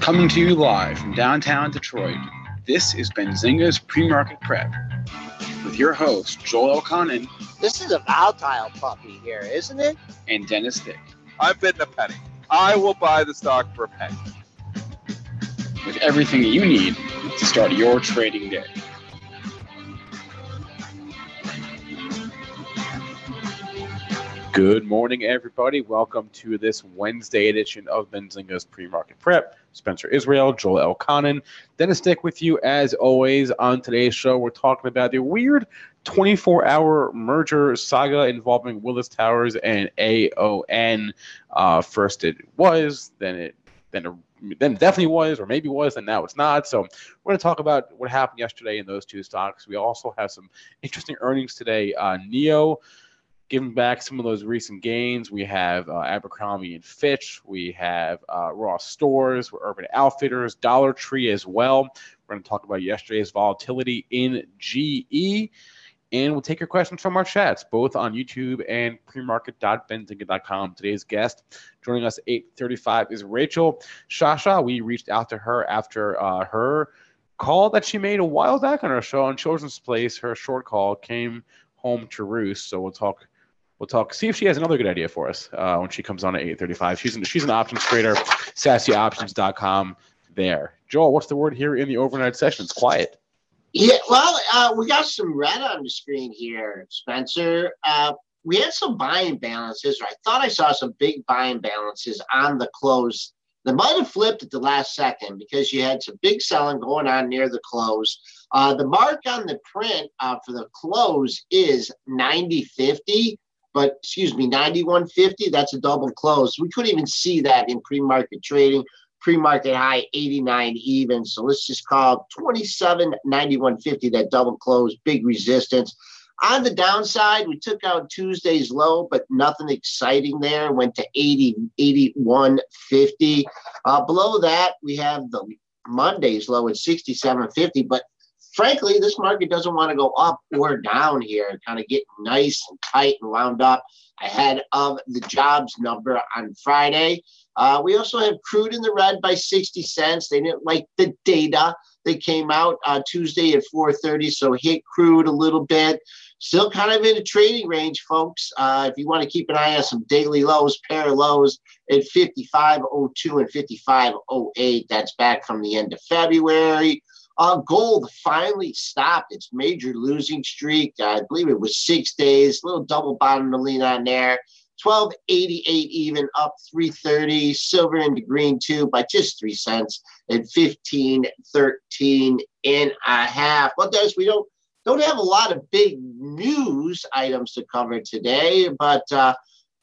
Coming to you live from downtown Detroit, this is Benzinga's PreMarket Prep with your host, Joel Elconin. This is a volatile puppy here, isn't it? And Dennis Dick. I'm bidding a penny. I will buy the stock for a penny. With everything you need to start your trading day. Good morning, everybody. Welcome to this Wednesday edition of Benzinga's PreMarket Prep. Spencer Israel, Joel Elconin, Dennis Dick with you as always. On today's show, we're talking about the weird 24-hour merger saga involving Willis Towers and AON. First it was, then it definitely was, or maybe was, and now it's not. So we're going to talk about what happened yesterday in those two stocks. We also have some interesting earnings today. NIO giving back some of those recent gains. We have Abercrombie and Fitch. We have ROST Stores, Urban Outfitters, Dollar Tree as well. We're going to talk about yesterday's volatility in GE. And we'll take your questions from our chats, both on YouTube and premarket.benzinga.com. Today's guest joining us at 8:35 is Rachel Shasha. We reached out to her after her call that she made a while back on our show on Children's Place. Her short call came home to roost. So we'll talk, see if she has another good idea for us when she comes on at 8:35. She's an options trader, sassyoptions.com there. Joel, what's the word here in the overnight session? It's quiet. Yeah, well, we got some red on the screen here, Spencer. We had some buying balances, or I thought I saw some big buying balances on the close. They might have flipped at the last second because you had some big selling going on near the close. The mark on the print for the close is 90.50, but excuse me, 91.50. That's a double close. We couldn't even see that in pre-market trading. Pre-market high 89 even. So let's just call 27.91.50 that double close, big resistance. On the downside, we took out Tuesday's low, but nothing exciting there. Went to 81.50. Below that, we have the Monday's low at 67.50. But frankly, this market doesn't want to go up or down here. Kind of getting nice and tight and wound up ahead of the jobs number on Friday. We also have crude in the red by 60 cents. They didn't like the data. They came out Tuesday at 4:30, so hit crude a little bit. Still kind of in a trading range, folks. If you want to keep an eye on some daily lows, pair of lows at 55.02 and 55.08. That's back from the end of February. Gold finally stopped its major losing streak. I believe it was 6 days. Little double bottom to lean on there. 12.88 even, up 3.30. Silver into green too by just 3 cents at 15.13 and a half. Well, Dennis, we don't have a lot of big news items to cover today, but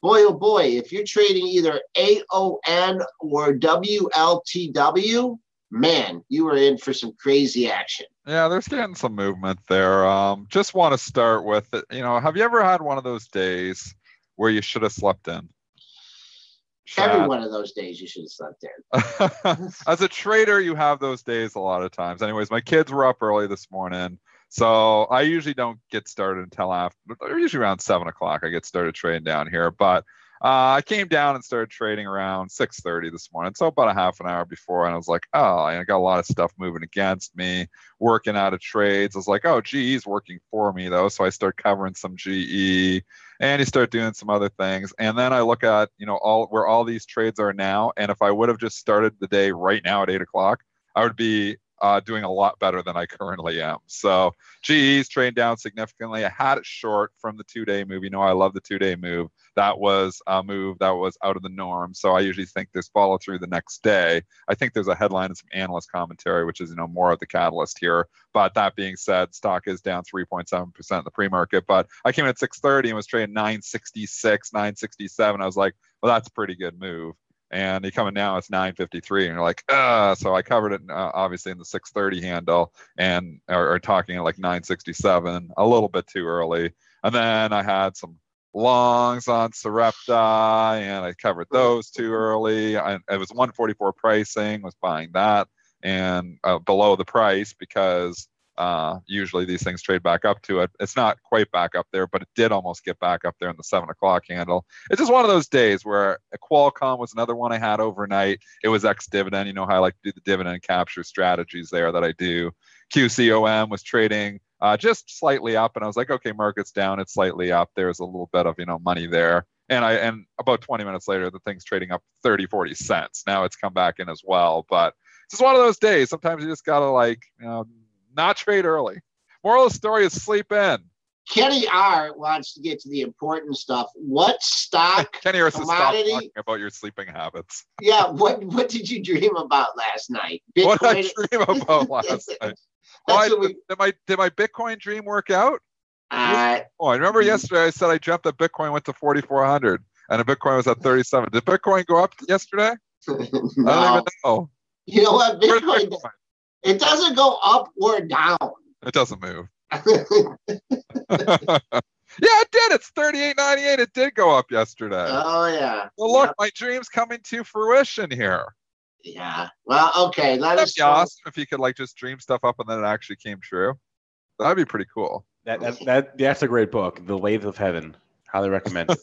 boy, oh boy, if you're trading either AON or WLTW, man, you are in for some crazy action. Yeah, there's getting some movement there. Just want to start with it. Have you ever had one of those days where you should have slept in? Every one of those days you should have slept in. As a trader, you have those days a lot of times. Anyways, my kids were up early this morning, so I usually don't get started until after, usually around 7 o'clock I get started trading down here. But I came down and started trading around 6:30 this morning, so about a half an hour before, and I was like, oh, I got a lot of stuff moving against me, working out of trades. I was like, oh, GE's working for me, though, so I start covering some GE, and you start doing some other things. And then I look at, where all these trades are now, and if I would have just started the day right now at 8 o'clock, I would be doing a lot better than I currently am. So GE's trading down significantly. I had it short from the 2-day move. I love the 2-day move. That was a move that was out of the norm. So I usually think there's follow through the next day. I think there's a headline and some analyst commentary, which is, more of the catalyst here. But that being said, stock is down 3.7% in the pre-market. But I came in at 6:30 and was trading 966, 967. I was like, well, that's a pretty good move. And you coming now, it's 9:53, and you're like, so I covered it obviously in the 6:30 handle, and are talking at like 9:67, a little bit too early. And then I had some longs on Sarepta, and I covered those too early. It was 144 pricing, was buying that, and below the price because Usually these things trade back up to it. It's not quite back up there, but it did almost get back up there in the 7 o'clock handle. It's just one of those days where a Qualcomm was another one I had overnight. It was ex-dividend. You know how I like to do the dividend capture strategies there that I do. QCOM was trading just slightly up, and I was like, okay, market's down. It's slightly up. There's a little bit of, money there. And about 20 minutes later, the thing's trading up 30, 40 cents. Now it's come back in as well. But it's just one of those days. Sometimes you just got to not trade early. Moral of the story is sleep in. Kenny R wants to get to the important stuff. What stock, Kenny R says stop commodity? talking about your sleeping habits. Yeah, what did you dream about last night? Bitcoin? What did I dream about last night? Did my Bitcoin dream work out? I remember yesterday I said I dreamt that Bitcoin went to 4,400 and the Bitcoin was at 37. Did Bitcoin go up yesterday? No. I don't even know. You know what? Bitcoin, it doesn't go up or down. It doesn't move. Yeah, it did. It's 38.98. It did go up yesterday. Oh, yeah. Well, look, my dream's coming to fruition here. Yeah. Well, okay. That'd be awesome if you could just dream stuff up and then it actually came true. That'd be pretty cool. That's a great book, The Lathe of Heaven. Highly recommend it.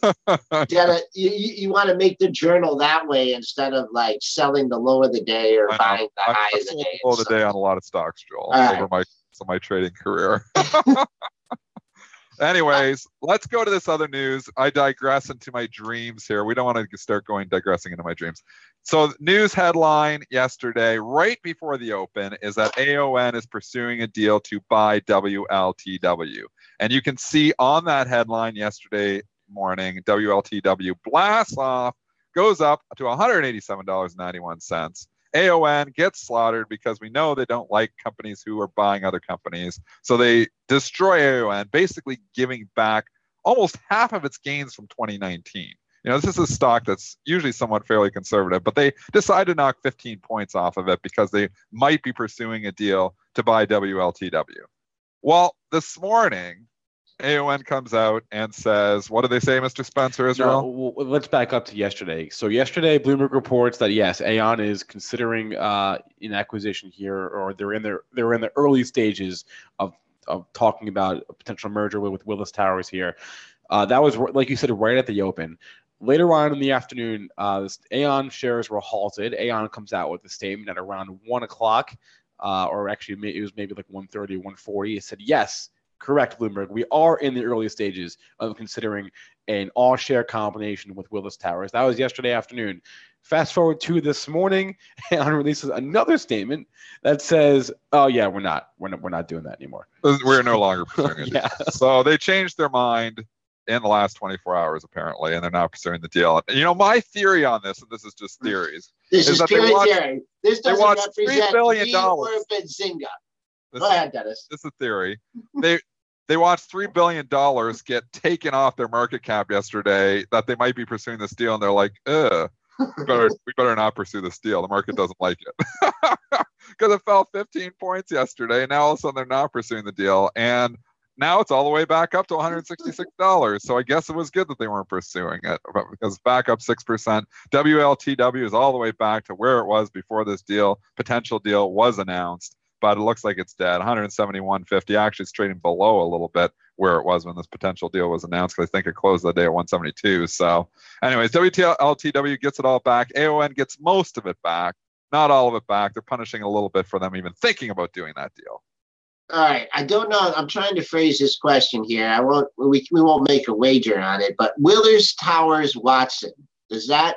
Yeah, you want to make the journal that way instead of selling the low of the day or buying the high of the day. Low of the day on a lot of stocks, Joel, over my trading career. Anyways, let's go to this other news. I digress into my dreams here. We don't want to start digressing into my dreams. So news headline yesterday, right before the open, is that AON is pursuing a deal to buy WLTW. And you can see on that headline yesterday morning, WLTW blasts off, goes up to $187.91. AON gets slaughtered because we know they don't like companies who are buying other companies. So they destroy AON, basically giving back almost half of its gains from 2019. This is a stock that's usually somewhat fairly conservative, but they decide to knock 15 points off of it because they might be pursuing a deal to buy WLTW. Well, this morning, AON comes out and says, what do they say, Mr. Spencer Israel? No, well, let's back up to yesterday. So yesterday, Bloomberg reports that yes, AON is considering an acquisition here, or they're in the early stages of talking about a potential merger with Willis Towers here. That was, like you said, right at the open. Later on in the afternoon, AON shares were halted. AON comes out with a statement at around 1 o'clock, or actually it was maybe like 1:30, 1:40. It said, yes, correct, Bloomberg. We are in the early stages of considering an all-share combination with Willis Towers. That was yesterday afternoon. Fast forward to this morning, AON releases another statement that says, "Oh yeah, we're not doing that anymore. We're no longer pursuing it." Yeah. So they changed their mind in the last 24 hours, apparently, and they're now pursuing the deal. My theory on this, and this is just theories, this is purely theory. This doesn't represent $3 billion. Benzinga. Go ahead, Dennis. This is a theory. They watched $3 billion get taken off their market cap yesterday that they might be pursuing this deal, and they're like, we better not pursue this deal. The market doesn't like it. Because it fell 15 points yesterday, and now all of a sudden they're not pursuing the deal. And now it's all the way back up to $166. So I guess it was good that they weren't pursuing it, because back up 6%. WLTW is all the way back to where it was before this potential deal was announced. But it looks like it's dead. 171.50. Actually, it's trading below a little bit where it was when this potential deal was announced, because I think it closed the day at 172. So anyways, WLTW gets it all back. AON gets most of it back. Not all of it back. They're punishing a little bit for them even thinking about doing that deal. All right. I don't know. I'm trying to phrase this question here. We won't make a wager on it, but Willis Towers Watson, does that,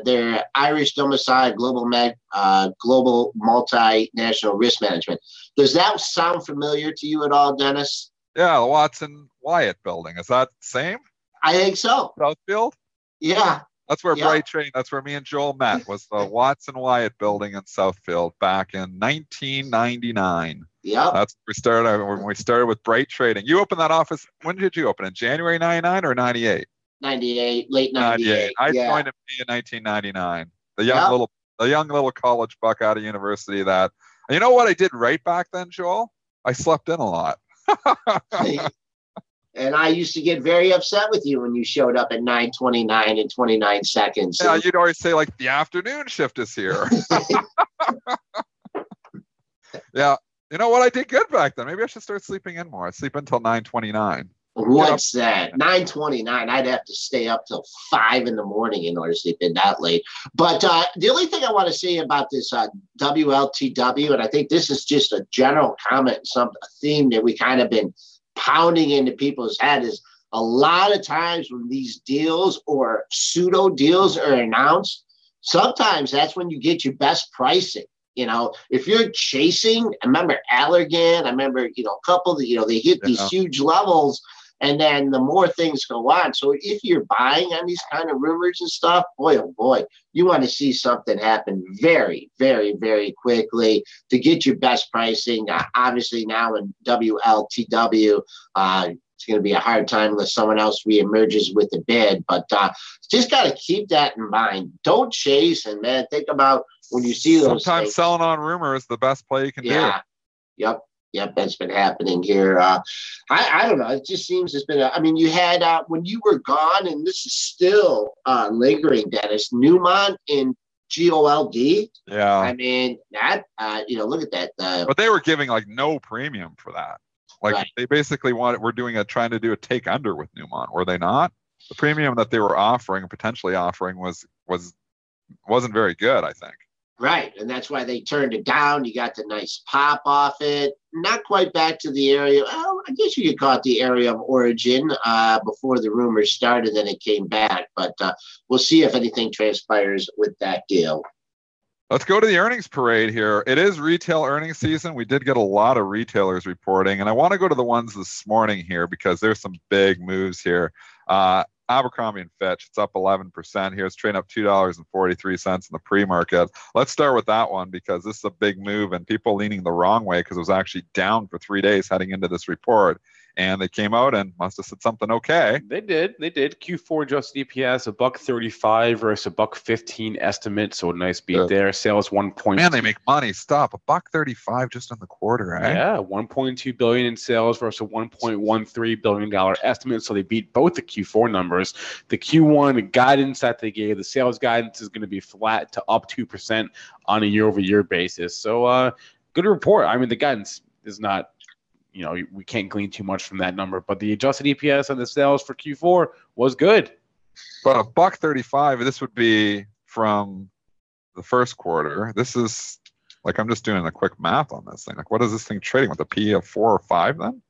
their Irish domiciled global multinational risk management, does that sound familiar to you at all, Dennis? Yeah, the Watson Wyatt building. Is that the same? I think so. Southfield? Yeah. That's where Bright Train, that's where me and Joel met, was the Watson Wyatt building in Southfield back in 1999. Yeah. That's when we started with Bright Trading. You opened that office, when did you open? In January 99 or 98? 98, late 98. I joined in 1999. The young little college buck out of university that, you know what I did right back then, Joel? I slept in a lot. And I used to get very upset with you when you showed up at 9:29 and 29 seconds. Yeah, you'd always say, the afternoon shift is here. Yeah. You know what? I did good back then. Maybe I should start sleeping in more. I sleep until 9:29. What's that? 9:29. I'd have to stay up till 5 in the morning in order to sleep in that late. But the only thing I want to say about this WLTW, and I think this is just a general comment, a theme that we kind of been pounding into people's head, is a lot of times when these deals or pseudo deals are announced, sometimes that's when you get your best pricing. You know, if you're chasing, I remember Allergan, I remember, a couple that, they hit these huge levels, and then the more things go on. So if you're buying on these kind of rumors and stuff, boy, oh boy, you want to see something happen very, very, very quickly to get your best pricing. Obviously now in WLTW, it's going to be a hard time unless someone else reemerges with a bid, but just got to keep that in mind. Don't chase, and man, think about when you see those sometimes things. Selling on rumor is the best play you can do. Yep, that's been happening here. I don't know. It just seems it's been. You had when you were gone, and this is still lingering, Dennis. Newmont in GOLD. Yeah. I mean that. Look at that. But they were giving like no premium for that. Like right. They basically trying to do a take under with Newmont, were they not? The premium that they were offering, potentially offering, wasn't very good, I think. Right, and that's why they turned it down. You got the nice pop off it. Not quite back to the area. Well, I guess you could call it the area of origin before the rumors started, then it came back. But we'll see if anything transpires with that deal. Let's go to the earnings parade here. It is retail earnings season. We did get a lot of retailers reporting, and I want to go to the ones this morning here because there's some big moves here. Abercrombie & Fitch, it's up 11% here. It's trading up $2.43 in the pre-market. Let's start with that one because this is a big move and people leaning the wrong way because it was actually down for 3 days heading into this report. And they came out and must have said something okay. They did. Q4 adjusted EPS $1.35 versus $1.15 estimate, so a nice beat there. Sales 1. Man, they make money. Stop, $1.35 just in the quarter, eh? Yeah, $1.2 billion in sales versus a $1.13 billion estimate. So they beat both the Q4 numbers. The Q1 guidance that they gave, the sales guidance is going to be flat to up 2% on a year-over-year basis. So good report. I mean, the guidance is not. We can't glean too much from that number, but the adjusted EPS on the sales for Q4 was good. But $1.35, this would be from the first quarter. This is like, I'm just doing a quick math on this thing. Like, what is this thing trading with, a PE of 4 or 5 then?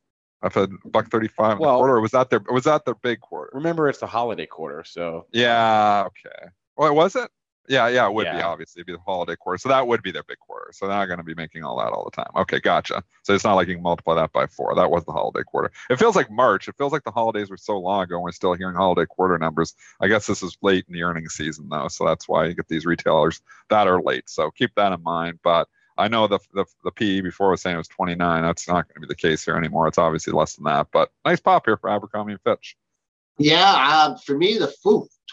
I've had $1.35 in the quarter, or was that their big quarter? Remember, it's the holiday quarter, so. Yeah, okay. Well, was it? Yeah, it would be, obviously. It'd be the holiday quarter. So that would be their big quarter. So they're not going to be making all that all the time. Okay, gotcha. So it's not like you can multiply that by 4. That was the holiday quarter. It feels like March. It feels like the holidays were so long ago and we're still hearing holiday quarter numbers. I guess this is late in the earnings season, though. So that's why you get these retailers that are late. So keep that in mind. But I know the PE before was saying it was 29. That's not going to be the case here anymore. It's obviously less than that. But nice pop here for Abercrombie & Fitch. Yeah, for me, the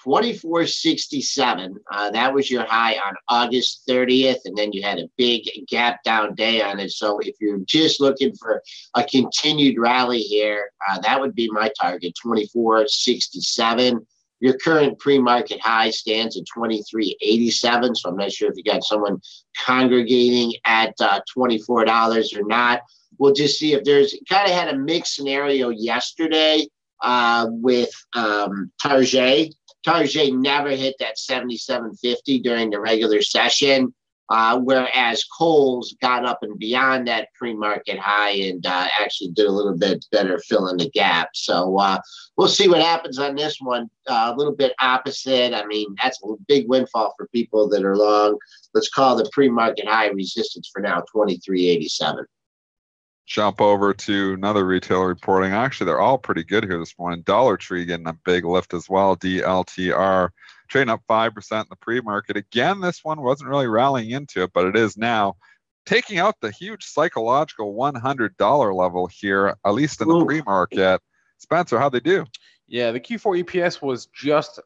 24.67. That was your high on August 30th, and then you had a big gap down day on it. So if you're just looking for a continued rally here, that would be my target, 24.67. Your current pre-market high stands at 23.87. So I'm not sure if you got someone congregating at $24 or not. We'll just see if there's kind of had a mixed scenario yesterday. With Target. Target never hit that 77.50 during the regular session, whereas Kohl's got up and beyond that pre-market high and actually did a little bit better filling the gap. So we'll see what happens on this one. A little bit opposite. I mean, that's a big windfall for people that are long. Let's call the pre-market high resistance for now, 23.87. Jump over to another retailer reporting. Actually, they're all pretty good here this morning. Dollar Tree getting a big lift as well. DLTR trading up 5% in the pre-market. Again, this one wasn't really rallying into it, but it is now. Taking out the huge psychological $100 level here, at least in the pre-market. Spencer, how'd they do? Yeah, the Q4 EPS was just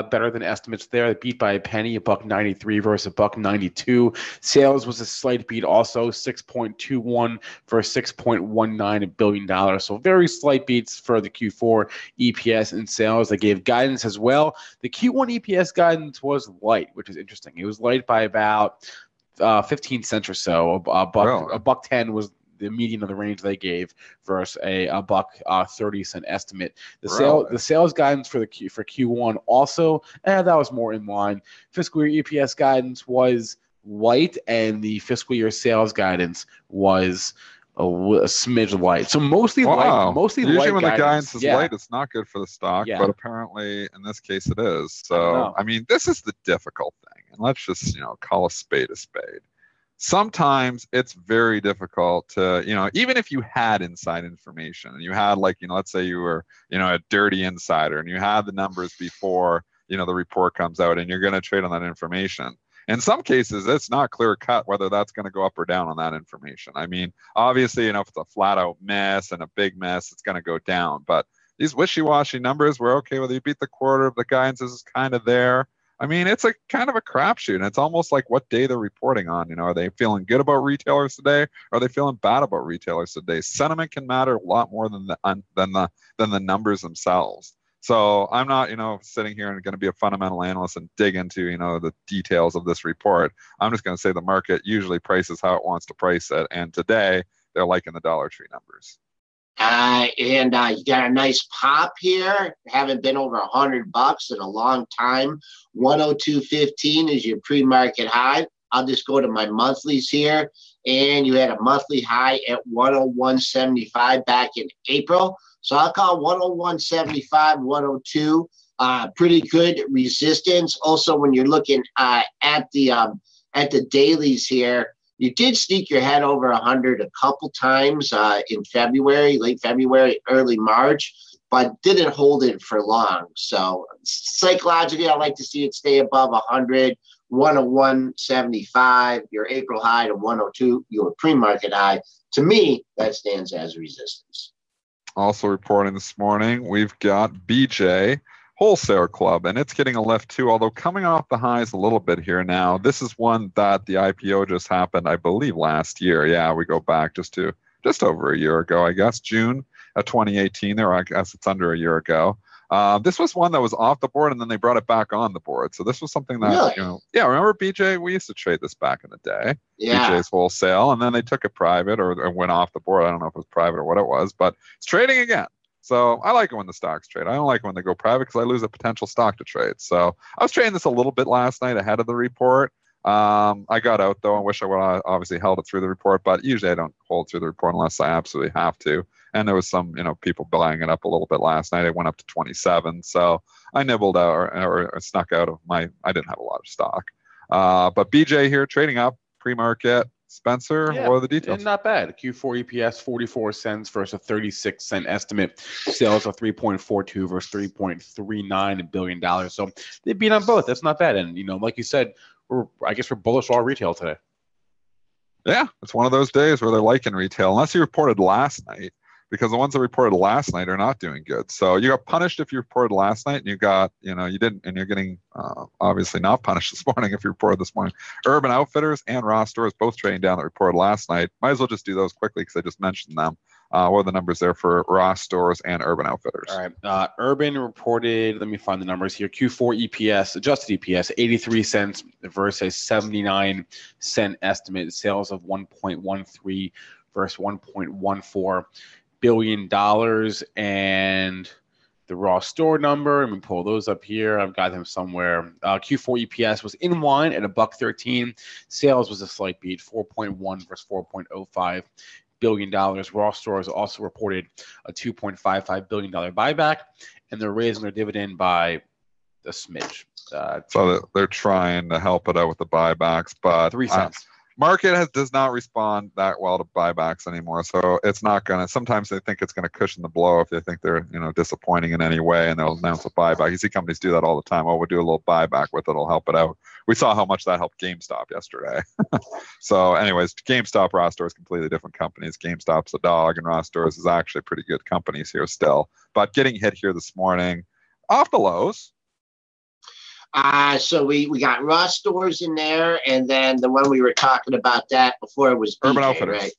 better than estimates there. They beat by a penny, $1.93 versus $1.92. Sales was a slight beat also, 6.21 for $6.19 billion. So very slight beats for the Q4 EPS and sales. They gave guidance as well. The Q1 EPS guidance was light, which is interesting. It was light by about 15 cents or so. $1.10 was the median of the range they gave versus a buck 30-cent estimate. The sales guidance for Q1 also, that was more in line. Fiscal year EPS guidance was light, and the fiscal year sales guidance was a smidge light. So mostly light. Usually light when guidance. the guidance is light, it's not good for the stock, but apparently in this case it is. So I mean, this is the difficult thing, and let's just call a spade a spade. Sometimes it's very difficult to, even if you had inside information and you had let's say you were, a dirty insider and you had the numbers before, the report comes out and you're going to trade on that information. In some cases, it's not clear cut whether that's going to go up or down on that information. I mean, obviously, if it's a flat out miss and a big miss, it's going to go down. But these wishy-washy numbers, we're okay whether you beat the quarter, the guidance is kind of there. I mean, it's a kind of a crapshoot, and it's almost like what day they're reporting on. Are they feeling good about retailers today? Or are they feeling bad about retailers today? Sentiment can matter a lot more than the numbers themselves. So I'm not, sitting here and going to be a fundamental analyst and dig into, the details of this report. I'm just going to say the market usually prices how it wants to price it, and today they're liking the Dollar Tree numbers. You got a nice pop here. Haven't been over $100 in a long time. 102.15 is your pre-market high. I'll just go to my monthlies here, and you had a monthly high at 101.75 back in April. So I'll call 101.75, 102, pretty good resistance. Also, when you're looking at the dailies here, you did sneak your head over 100 a couple times in February, late February, early March, but didn't hold it for long. So psychologically, I like to see it stay above 100, 101.75, your April high to 102, your pre-market high. To me, that stands as resistance. Also reporting this morning, we've got BJ Wholesale Club, and it's getting a lift too, although coming off the highs a little bit here now. This is one that the IPO just happened, I believe, last year. Yeah, we go back just over a year ago, I guess, June of 2018 there. I guess it's under a year ago. This was one that was off the board, and then they brought it back on the board. So this was something that, remember BJ? We used to trade this back in the day. Yeah. BJ's Wholesale, and then they took it private or went off the board. I don't know if it was private or what it was, but it's trading again. So I like it when the stocks trade. I don't like it when they go private because I lose a potential stock to trade. So I was trading this a little bit last night ahead of the report. I got out though. I wish I would have obviously held it through the report, but usually I don't hold through the report unless I absolutely have to. And there was some, people buying it up a little bit last night. It went up to 27. So I nibbled out or snuck out of I didn't have a lot of stock. But BJ here trading up pre-market. Spencer, what are the details? Not bad. Q4 EPS 44 cents versus a 36-cent estimate. Sales of 3.42 versus $3.39 billion. So they beat on both. That's not bad. And, like you said, we're bullish all retail today. Yeah, it's one of those days where they're liking retail, unless you reported last night, because the ones that reported last night are not doing good. So you got punished if you reported last night, and you got, you didn't, and you're getting obviously not punished this morning if you reported this morning. Urban Outfitters and ROST stores both trading down that reported last night. Might as well just do those quickly because I just mentioned them. What are the numbers there for ROST stores and Urban Outfitters? All right. Urban reported, let me find the numbers here. Q4 EPS, adjusted EPS, 83 cents versus 79-cent estimate. Sales of 1.13 versus 1.14 billion dollars. And the ROST store number, let me pull those up here. I've got them somewhere. Q4 EPS was in line at $1.13. Sales was a slight beat, 4.1 versus 4.05 billion dollars. ROST stores also reported a $2.55 billion buyback, and they're raising their dividend by a smidge. So they're trying to help it out with the buybacks, but 3 cents. Market does not respond that well to buybacks anymore. So it's not going to, sometimes they think it's going to cushion the blow if they think they're, disappointing in any way, and they'll announce a buyback. You see companies do that all the time. Oh, we'll do a little buyback with it. It'll help it out. We saw how much that helped GameStop yesterday. So anyways, GameStop, ROST stores, completely different companies. GameStop's a dog, and ROST stores is actually pretty good companies here still. But getting hit here this morning off the lows. So we got ROST stores in there, and then the one we were talking about that before was BJ, Urban Outfitters.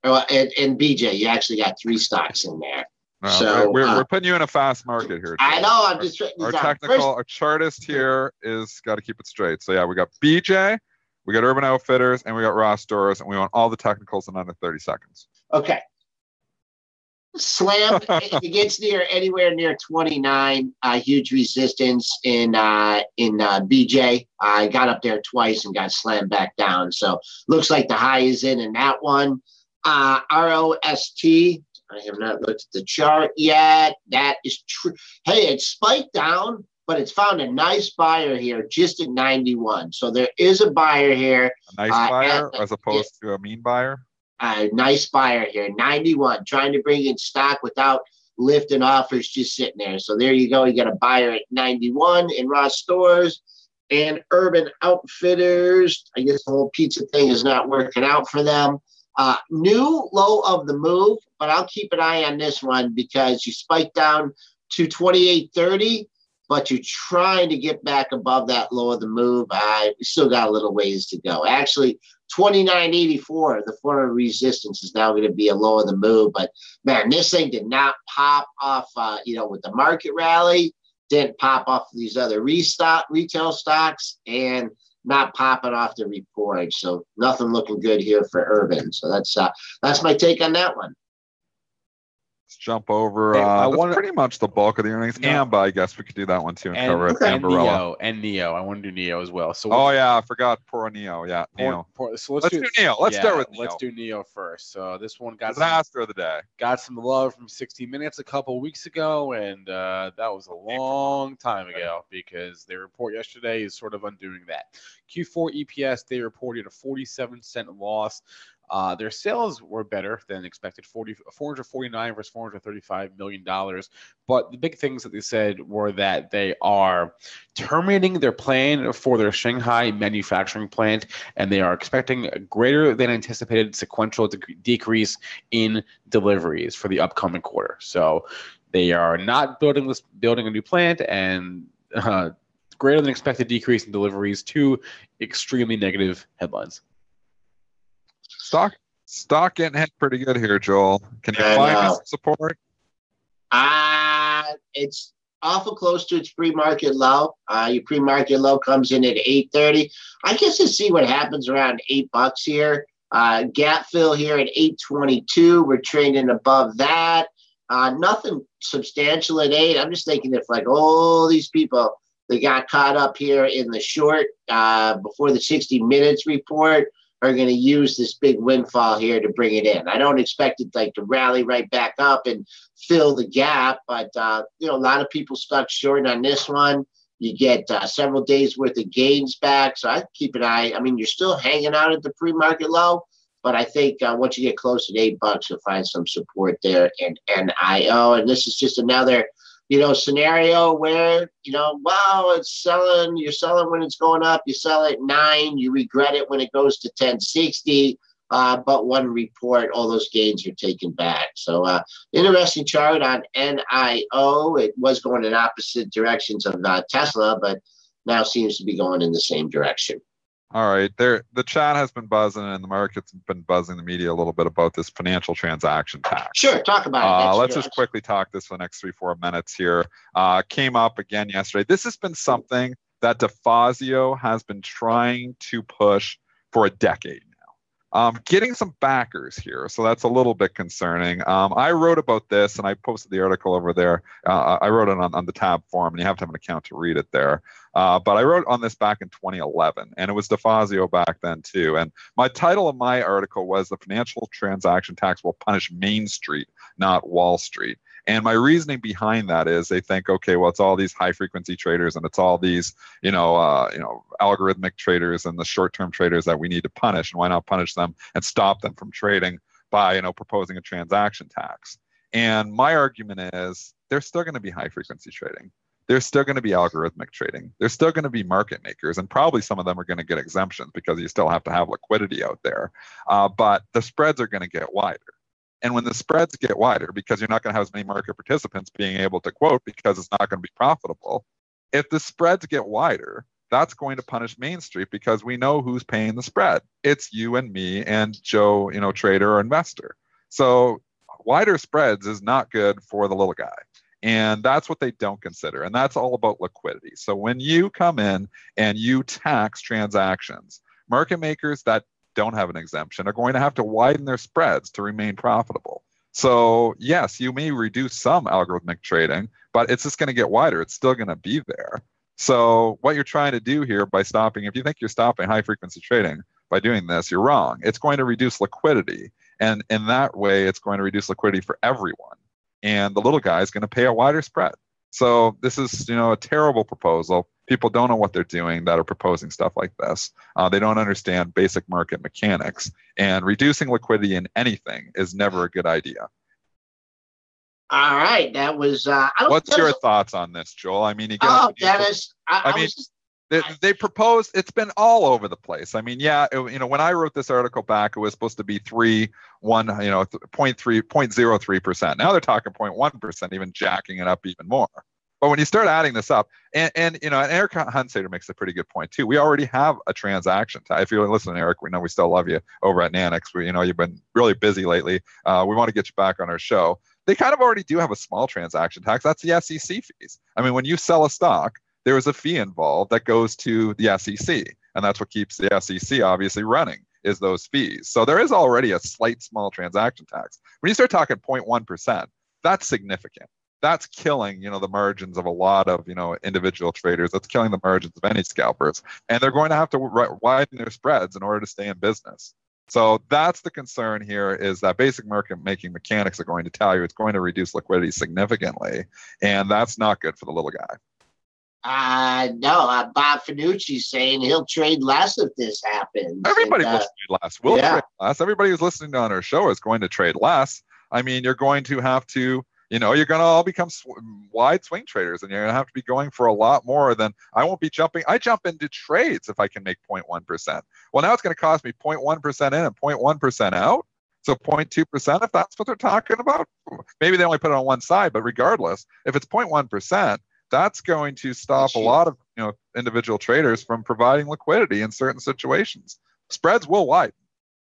Right? And BJ, you actually got 3 stocks in there. So we're putting you in a fast market here. I know. I'm just our chartist here is got to keep it straight. So yeah, we got BJ, we got Urban Outfitters, and we got ROST stores, and we want all the technicals in under 30 seconds. Okay. Slam, if it gets anywhere near 29, huge resistance in BJ. I got up there twice and got slammed back down. So looks like the high is in that one. ROST, I have not looked at the chart yet. That is true. Hey, it spiked down, but it's found a nice buyer here just at 91. So there is a buyer here. A nice buyer as opposed to a mean buyer? A nice buyer here, 91, trying to bring in stock without lifting offers, just sitting there. So there you go. You got a buyer at 91 in Ross Stores and Urban Outfitters. I guess the whole pizza thing is not working out for them. New low of the move, but I'll keep an eye on this one because you spiked down to 28.30, but you're trying to get back above that low of the move. We still got a little ways to go. Actually, 29.84, the former resistance is now going to be a low of the move. But, man, this thing did not pop off, with the market rally, didn't pop off these other retail stocks, and not popping off the report. So nothing looking good here for Urban. So that's my take on that one. Let's jump over. That's pretty much the bulk of the earnings. No. AMBA, I guess we could do that one too and cover it. And NIO. I want to do NIO as well. So I forgot poor NIO. Yeah, NIO. So let's do NIO. Let's start with NIO. Let's do NIO first. So this one got disaster of the day. Got some love from 60 Minutes a couple of weeks ago, and that was a long time ago because their report yesterday is sort of undoing that. Q4 EPS, they reported a 47-cent loss. Their sales were better than expected, $449 versus $435 million. But the big things that they said were that they are terminating their plan for their Shanghai manufacturing plant, and they are expecting a greater than anticipated sequential decrease in deliveries for the upcoming quarter. So they are not building a new plant, and greater than expected decrease in deliveries, two extremely negative headlines. Stock getting hit pretty good here, Joel. Can you find some support? It's awful close to its pre-market low. Your pre-market low comes in at 8.30. I guess to see what happens around $8 here. Gap fill here at 8.22. We're trading above that. Nothing substantial at 8. I'm just thinking if all these people that got caught up here in the short before the 60 Minutes report are going to use this big windfall here to bring it in. I don't expect it to rally right back up and fill the gap, but a lot of people stuck short on this one. You get several days worth of gains back, so I keep an eye. I mean, you're still hanging out at the pre-market low, but I think once you get close to $8, you'll find some support there in NIO. And this is just another scenario where, wow, it's selling, you're selling when it's going up, you sell at 9, you regret it when it goes to 10.60, but one report, all those gains are taken back. So interesting chart on NIO. It was going in opposite directions of Tesla, but now seems to be going in the same direction. All right. The chat has been buzzing and the market's been buzzing the media a little bit about this financial transaction tax. Sure. Talk about it. Let's just quickly talk this for the next 3-4 minutes here. Came up again yesterday. This has been something that DeFazio has been trying to push for a decade now. Getting some backers here. So that's a little bit concerning. I wrote about this and I posted the article over there. I wrote it on the tab forum and you have to have an account to read it there. But I wrote on this back in 2011 and it was DeFazio back then too. And my title of my article was "The Financial Transaction Tax Will Punish Main Street, Not Wall Street." And my reasoning behind that is they think, okay, well, it's all these high frequency traders and it's all these, algorithmic traders and the short-term traders that we need to punish. And why not punish them and stop them from trading by, proposing a transaction tax? And my argument is there's still going to be high frequency trading. There's still going to be algorithmic trading. There's still going to be market makers, and probably some of them are going to get exemptions because you still have to have liquidity out there. But the spreads are going to get wider. And when the spreads get wider, because you're not going to have as many market participants being able to quote because it's not going to be profitable, if the spreads get wider, that's going to punish Main Street because we know who's paying the spread. It's you and me and Joe, trader or investor. So wider spreads is not good for the little guy. And that's what they don't consider. And that's all about liquidity. So when you come in and you tax transactions, market makers that don't have an exemption are going to have to widen their spreads to remain profitable. So yes, you may reduce some algorithmic trading, but it's just going to get wider. It's still going to be there. So what you're trying to do here by stopping, if you think you're stopping high frequency trading by doing this, you're wrong. It's going to reduce liquidity. And in that way, it's going to reduce liquidity for everyone. And the little guy is going to pay a wider spread. So this is, a terrible proposal. People don't know what they're doing that are proposing stuff like this. They don't understand basic market mechanics. And reducing liquidity in anything is never a good idea. All right, that was. What's your thoughts on this, Joel? I mean, Dennis, they proposed. It's been all over the place. I mean, when I wrote this article back, it was supposed to be 0.03%. Now they're talking 0.1%, even jacking it up even more. But when you start adding this up, and Eric Hunsader makes a pretty good point too. We already have a transaction tax. If you're listening, Eric, we know we still love you over at Nanix. You've been really busy lately. We want to get you back on our show. They kind of already do have a small transaction tax. That's the SEC fees. I mean, when you sell a stock, there is a fee involved that goes to the SEC, and that's what keeps the SEC obviously running, is those fees. So there is already a slight small transaction tax. When you start talking 0.1%, that's significant. That's killing, the margins of a lot of, individual traders. That's killing the margins of any scalpers, and they're going to have to widen their spreads in order to stay in business. So that's the concern here, is that basic market making mechanics are going to tell you it's going to reduce liquidity significantly, and that's not good for the little guy. No, Bob Finucci's saying he'll trade less if this happens. Everybody will trade less. We'll trade less. Everybody who's listening on our show is going to trade less. I mean, you're going to have to, you're going to all become wide swing traders, and you're going to have to be going for a lot more than I won't be jumping. I jump into trades if I can make 0.1%. Well, now it's going to cost me 0.1% in and 0.1% out. So 0.2%, if that's what they're talking about. Maybe they only put it on one side, but regardless, if it's 0.1%, that's going to stop a lot of individual traders from providing liquidity in certain situations. Spreads will widen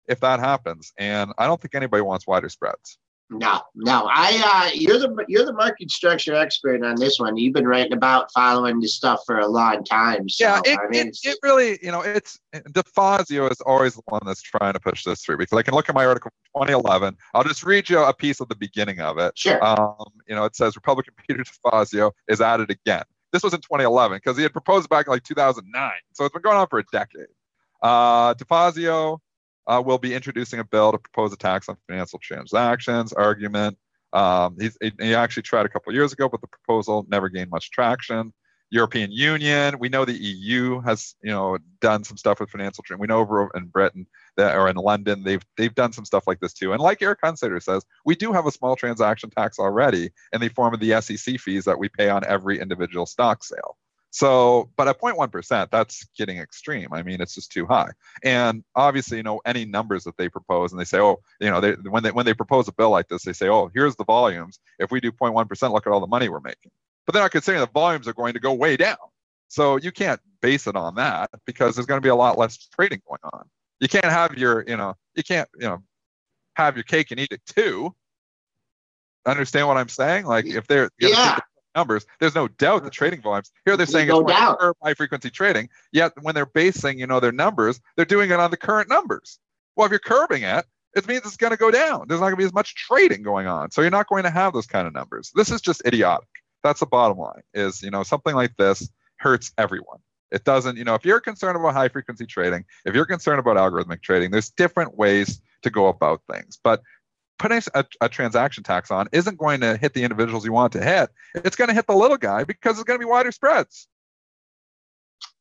if that happens, and I don't think anybody wants wider spreads. No. You're the market structure expert on this one. You've been writing about following this stuff for a long time. So, it really, it's DeFazio is always the one that's trying to push this through, because I can look at my article from 2011. I'll just read you a piece of the beginning of it. Sure. It says Republican Peter DeFazio is at it again. This was in 2011 because he had proposed back in like 2009. So it's been going on for a decade. DeFazio will be introducing a bill to propose a tax on financial transactions. Argument. He actually tried a couple of years ago, but the proposal never gained much traction. European Union, we know the EU has done some stuff with financial transactions. We know over in Britain or in London they've done some stuff like this too. And like Eric Hunsader says, we do have a small transaction tax already in the form of the SEC fees that we pay on every individual stock sale. So, but at 0.1%, that's getting extreme. I mean, it's just too high. And obviously, any numbers that they propose, and they say, when they propose a bill like this, they say, here's the volumes. If we do 0.1%, look at all the money we're making. But they're not considering the volumes are going to go way down. So you can't base it on that, because there's going to be a lot less trading going on. You can't have your, have your cake and eat it too. Understand what I'm saying? Like if they're numbers, there's no doubt the trading volumes here, they're saying it's curb high frequency trading, yet when they're basing their numbers, they're doing it on the current numbers. Well, if you're curbing it means it's going to go down. There's not going to be as much trading going on, so you're not going to have those kind of numbers. This is just idiotic. That's the bottom line, is something like this hurts everyone. It doesn't, if you're concerned about high frequency trading, if you're concerned about algorithmic trading, there's different ways to go about things. But putting a transaction tax on isn't going to hit the individuals you want to hit. It's going to hit the little guy because it's going to be wider spreads.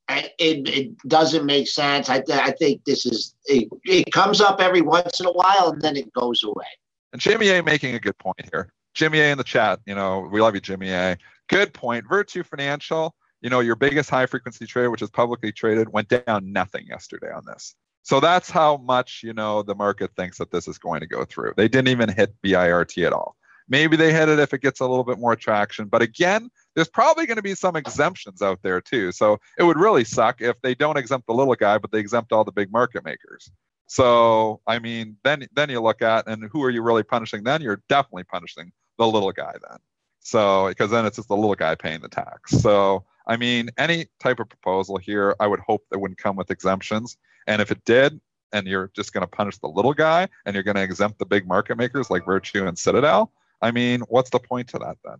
It doesn't make sense. I think this is, it comes up every once in a while and then it goes away. And Jimmy A making a good point here. Jimmy A in the chat, we love you, Jimmy A. Good point. Virtu Financial, your biggest high frequency trader, which is publicly traded, went down nothing yesterday on this. So that's how much, the market thinks that this is going to go through. They didn't even hit BIRT at all. Maybe they hit it if it gets a little bit more traction. But again, there's probably going to be some exemptions out there too. So it would really suck if they don't exempt the little guy, but they exempt all the big market makers. So, I mean, then you look at, and who are you really punishing then? You're definitely punishing the little guy then. So, because then it's just the little guy paying the tax. So, I mean, any type of proposal here, I would hope that wouldn't come with exemptions. And if it did, and you're just going to punish the little guy, and you're going to exempt the big market makers like Virtue and Citadel. I mean, what's the point to that then?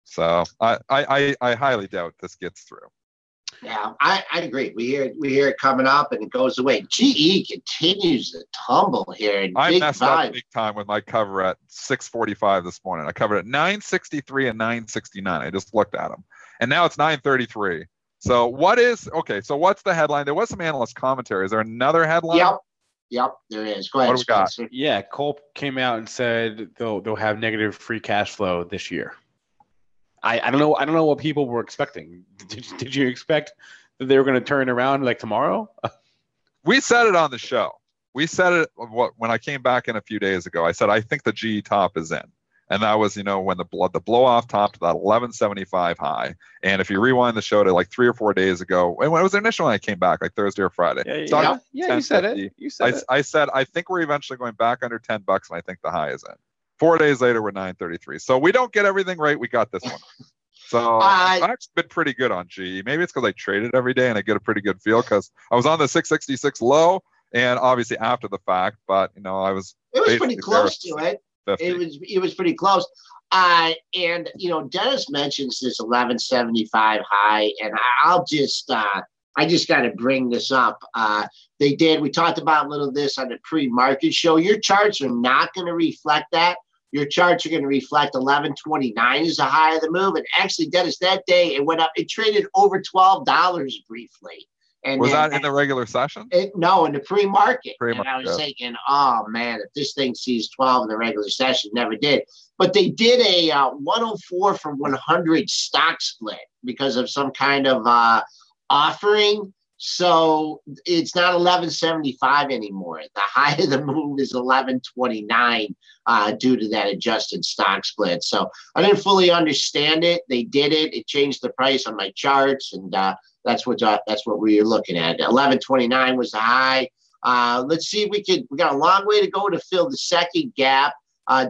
So I highly doubt this gets through. Yeah, I agree. We hear it coming up and it goes away. GE continues to tumble here. I messed up big time with my cover at 6:45 this morning. I covered at 963 and 969. I just looked at them, and now it's 933. So what's the headline? There was some analyst commentary. Is there another headline? Yep, there is. Go ahead, what do we got? Spencer. Yeah, Cole came out and said they'll have negative free cash flow this year. I don't know what people were expecting. Did you expect that they were going to turn around like tomorrow? We said it on the show. We said it when I came back in a few days ago. I said I think the GE top is in, and that was when the blow off topped that 1175 high. And if you rewind the show to like 3 or 4 days ago, and when it was initially when I came back, like Thursday or Friday. Yeah, you said it. I said I think we're eventually going back under $10, and I think the high is in. 4 days later, we're 933. So we don't get everything right. We got this one. So I've actually been pretty good on GE. Maybe it's because I traded every day and I get a pretty good feel because I was on the 666 low and obviously after the fact, but it was pretty close to it. 50. It was pretty close. And Dennis mentions this 1175 high, and I just got to bring this up. We talked about a little of this on the pre-market show. Your charts are not going to reflect that. Your charts are going to reflect 1129 is the high of the move. And actually, Dennis, that day it went up. It traded over $12 briefly. And was that in the regular session? No, in the pre-market. And I was thinking, oh man, if this thing sees 12 in the regular session, never did. But they did a 104 for 100 stock split because of some kind of offering. So it's not 1175 anymore. The high of the move is 1129 due to that adjusted stock split. So I didn't fully understand it. They did it. It changed the price on my charts, and that's what we were looking at. 1129 was the high. Let's see if we got a long way to go to fill the second gap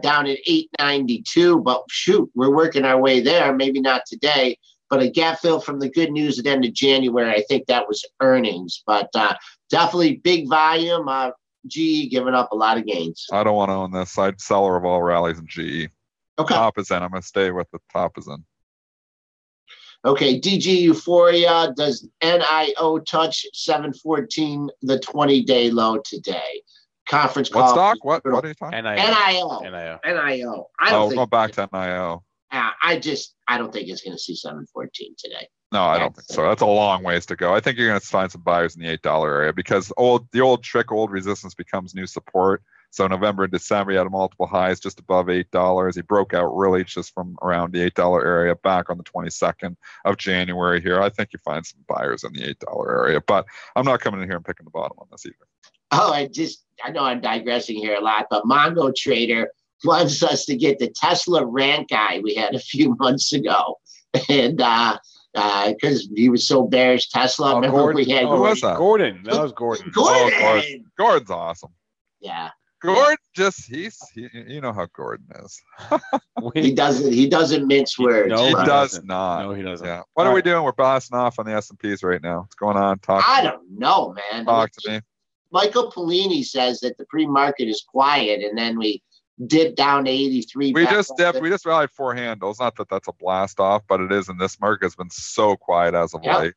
down at 892. But shoot, we're working our way there. Maybe not today. But a gap fill from the good news at the end of January, I think that was earnings. But definitely big volume. GE giving up a lot of gains. I don't want to own this. I'd seller of all rallies in GE. Okay. Top is in. I'm going to stay with the top is in. Okay, DG Euphoria. Does NIO touch 714, the 20-day low today? Conference call. What stock? What are you talking about? NIO. We're going back to NIO. I don't think it's going to see 714 today. No, I don't think so. That's a long ways to go. I think you're going to find some buyers in the $8 area because the old resistance becomes new support. So November and December, he had multiple highs just above $8. He broke out really just from around the $8 area back on the 22nd of January here. I think you find some buyers in the $8 area, but I'm not coming in here and picking the bottom on this either. Oh, I know I'm digressing here a lot, but Mongo Trader wants us to get the Tesla rant guy we had a few months ago. And because he was so bearish Tesla. Gordon. We had who was that? Gordon. That was Gordon. Gordon's awesome. Yeah. Gordon you know how Gordon is. he doesn't mince words. No, he does not. No, he doesn't. Yeah. What are we doing? We're blasting off on the S&Ps right now. What's going on? I don't know, man. Talk to me. Michael Polini says that the pre-market is quiet, and then we dip down to 83. We just dipped. We just rallied 4 handles. Not that that's a blast off, but it is. And this market has been so quiet as of late.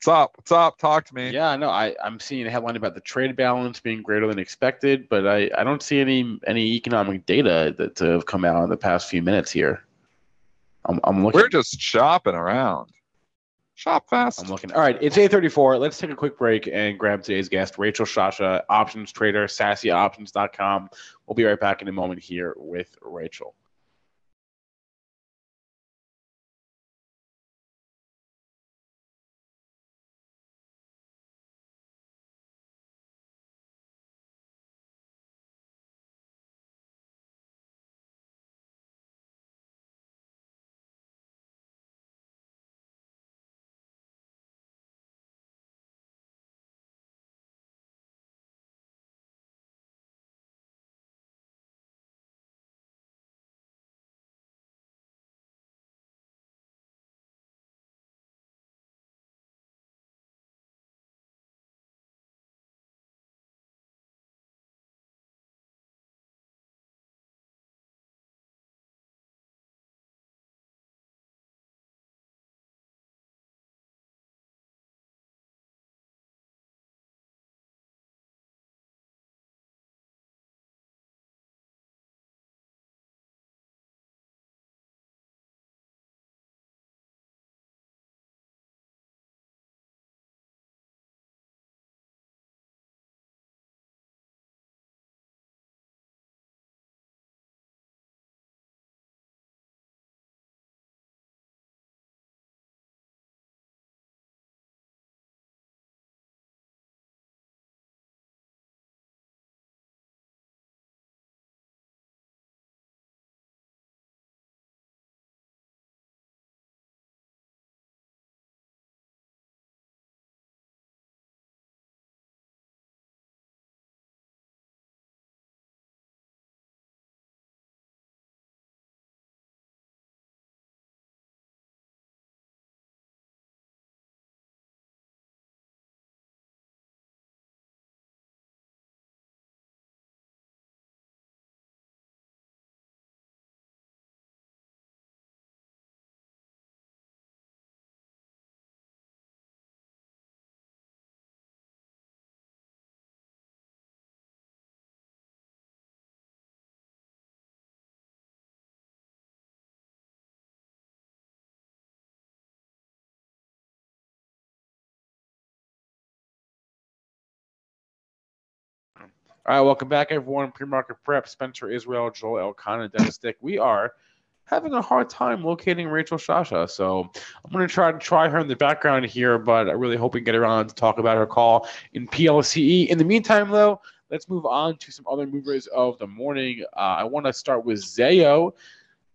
What's up? Talk to me. Yeah, no, I'm seeing a headline about the trade balance being greater than expected, but I don't see any economic data that have come out in the past few minutes here. I'm looking. We're just shopping around. Shop fast. I'm looking. All right, it's 8:34. Let's take a quick break and grab today's guest, Rachel Shasha, options trader, sassyoptions.com. We'll be right back in a moment here with Rachel. All right, welcome back, everyone. Pre-market prep. Spencer Israel, Joel Elconin, Dennis Dick. We are having a hard time locating Rachel Shasha, so I'm going to try her in the background here, but I really hope we can get her on to talk about her call in PLCE. In the meantime, though, let's move on to some other movers of the morning. I want to start with Zayo.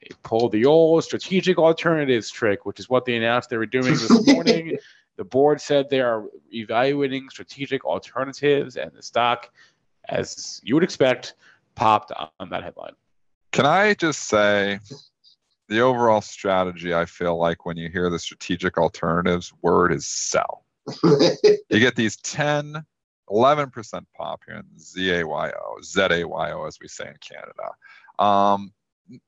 They pulled the old strategic alternatives trick, which is what they announced they were doing this morning. The board said they are evaluating strategic alternatives, and the stock, as you would expect, popped on that headline. Can I just say the overall strategy, I feel like when you hear the strategic alternatives word is sell. You get these 10, 11% pop here in ZAYO, as we say in Canada. And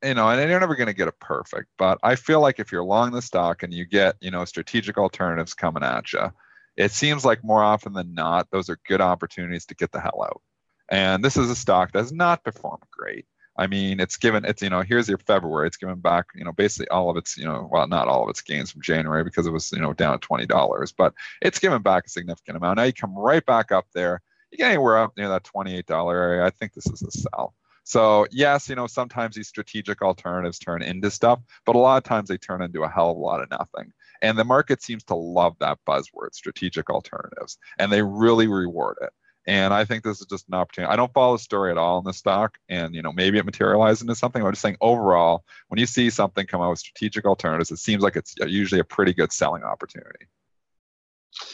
you're never going to get it perfect, but I feel like if you're long the stock and you get, strategic alternatives coming at you, it seems like more often than not, those are good opportunities to get the hell out. And this is a stock that's not performed great. I mean, here's your February. It's given back, basically all of its, well, not all of its gains from January because it was, down at $20, but it's given back a significant amount. Now you come right back up there. You get anywhere up near that $28 area. I think this is a sell. So yes, sometimes these strategic alternatives turn into stuff, but a lot of times they turn into a hell of a lot of nothing. And the market seems to love that buzzword, strategic alternatives, and they really reward it. And I think this is just an opportunity. I don't follow the story at all in the stock, and maybe it materializes into something. I'm just saying overall, when you see something come out with strategic alternatives, it seems like it's usually a pretty good selling opportunity.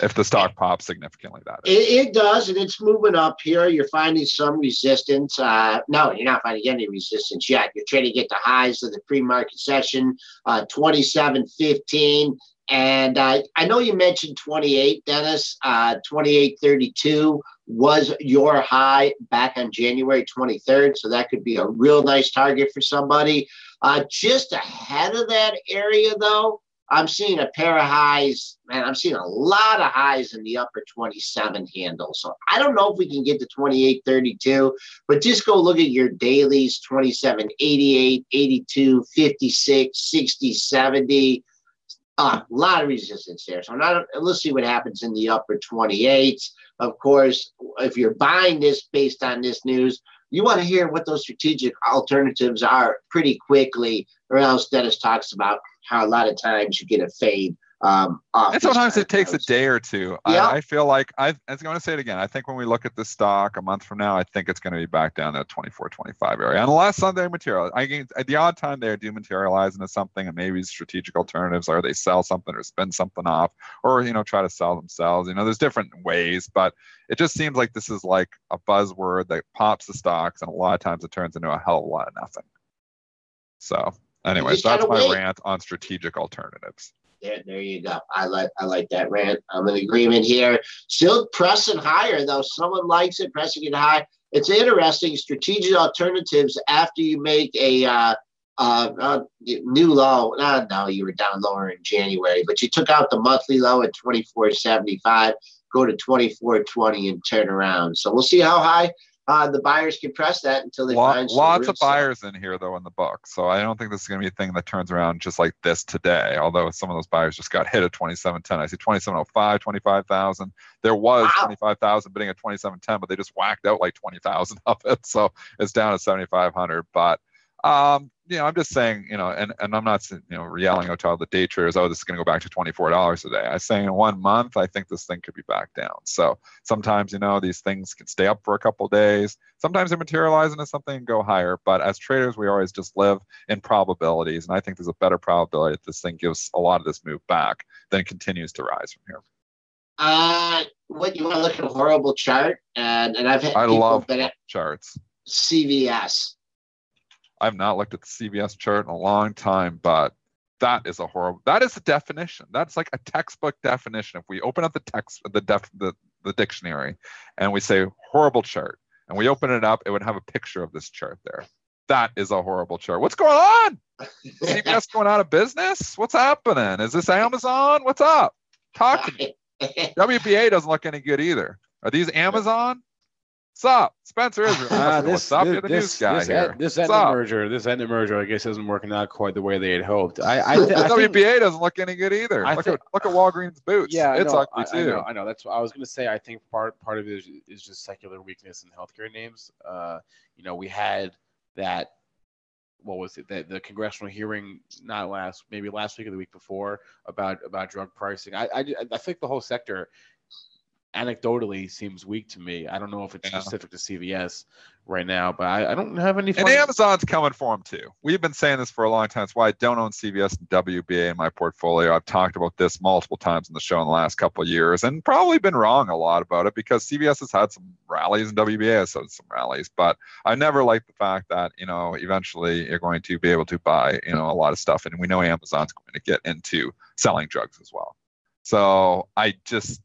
If the stock pops significantly, that is. It does, and it's moving up here. You're finding some resistance. No, you're not finding any resistance yet. You're trading at the highs of the pre-market session, 27.15. And I know you mentioned 28, Dennis. 28.32 was your high back on January 23rd, so that could be a real nice target for somebody. Just ahead of that area, though, I'm seeing a pair of highs. Man, I'm seeing a lot of highs in the upper 27 handle. So I don't know if we can get to 28.32, but just go look at your dailies, 27.88, 82, 56, 60, 70. A lot of resistance there. So let's see what happens in the upper 28s. Of course, if you're buying this based on this news, you want to hear what those strategic alternatives are pretty quickly, or else Dennis talks about how a lot of times you get a fade off. And sometimes it takes a day or two. Yeah. I feel like I was going to say it again. I think when we look at this stock a month from now, I think it's going to be back down to 24, 25 area. Unless Sunday material, at the odd time they do materialize into something, and maybe strategic alternatives, or they sell something or spin something off, or try to sell themselves. There's different ways, but it just seems like this is like a buzzword that pops the stocks, and a lot of times it turns into a hell of a lot of nothing. So anyways, that's my rant on strategic alternatives. There you go. I like that rant. I'm in agreement here. Still pressing higher, though. Someone likes it, pressing it high. It's interesting. Strategic alternatives after you make a new low. No, you were down lower in January, but you took out the monthly low at 24.75, go to 24.20 and turn around. So we'll see how high the buyers can press that until they find lots of buyers in here, though, in the book. So I don't think this is going to be a thing that turns around just like this today, although some of those buyers just got hit at 27.10. I see 27.05, 25,000. There was 25,000 bidding at 27.10, but they just whacked out like 20,000 of it. So it's down to 7,500. But I'm just saying, and I'm not, yelling out to all the day traders, oh, this is going to go back to $24 a day. I'm saying in 1 month, I think this thing could be back down. So sometimes, these things can stay up for a couple of days. Sometimes they materialize into something and go higher. But as traders, we always just live in probabilities. And I think there's a better probability that this thing gives a lot of this move back than continues to rise from here. What you want to look at a horrible chart, and I've had I love charts. CVS. I've not looked at the CVS chart in a long time, but that is the definition. That's like a textbook definition. If we open up the dictionary and we say horrible chart, and we open it up, it would have a picture of this chart there. That is a horrible chart. What's going on? CVS going out of business? What's happening? Is this Amazon? What's up? Talk to me. WBA doesn't look any good either. Are these Amazon? Sup, Spencer Israel. What's up? You're the news guy here. This end merger, I guess, isn't working out quite the way they had hoped. I think WBA doesn't look any good either. Look at Walgreens boots. Yeah, it's ugly too. I know. That's what I was going to say. I think part of it is just secular weakness in healthcare names. We had that. What was it? The congressional hearing maybe last week or the week before about drug pricing. I think the whole sector anecdotally seems weak to me. I don't know if it's specific to CVS right now, but I don't have any fun. And Amazon's coming for them too. We've been saying this for a long time. It's why I don't own CVS and WBA in my portfolio. I've talked about this multiple times in the show in the last couple of years and probably been wrong a lot about it because CVS has had some rallies and WBA has had some rallies. But I never liked the fact that, eventually you're going to be able to buy, a lot of stuff. And we know Amazon's going to get into selling drugs as well. So I just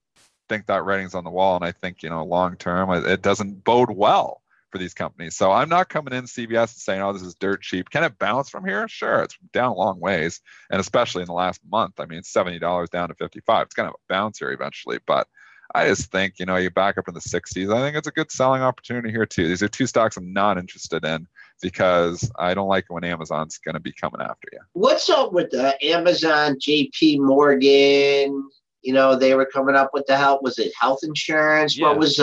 think that writing's on the wall. And I think, long term, it doesn't bode well for these companies. So I'm not coming in CVS and saying, oh, this is dirt cheap. Can it bounce from here? Sure. It's down a long ways. And especially in the last month, I mean, it's $70 down to 55. It's going to have a bounce here eventually. But I just think, you back up in the 60s. I think it's a good selling opportunity here too. These are two stocks I'm not interested in because I don't like when Amazon's going to be coming after you. What's up with Amazon, JP Morgan? They were coming up with the help. Was it health insurance? Yeah. What was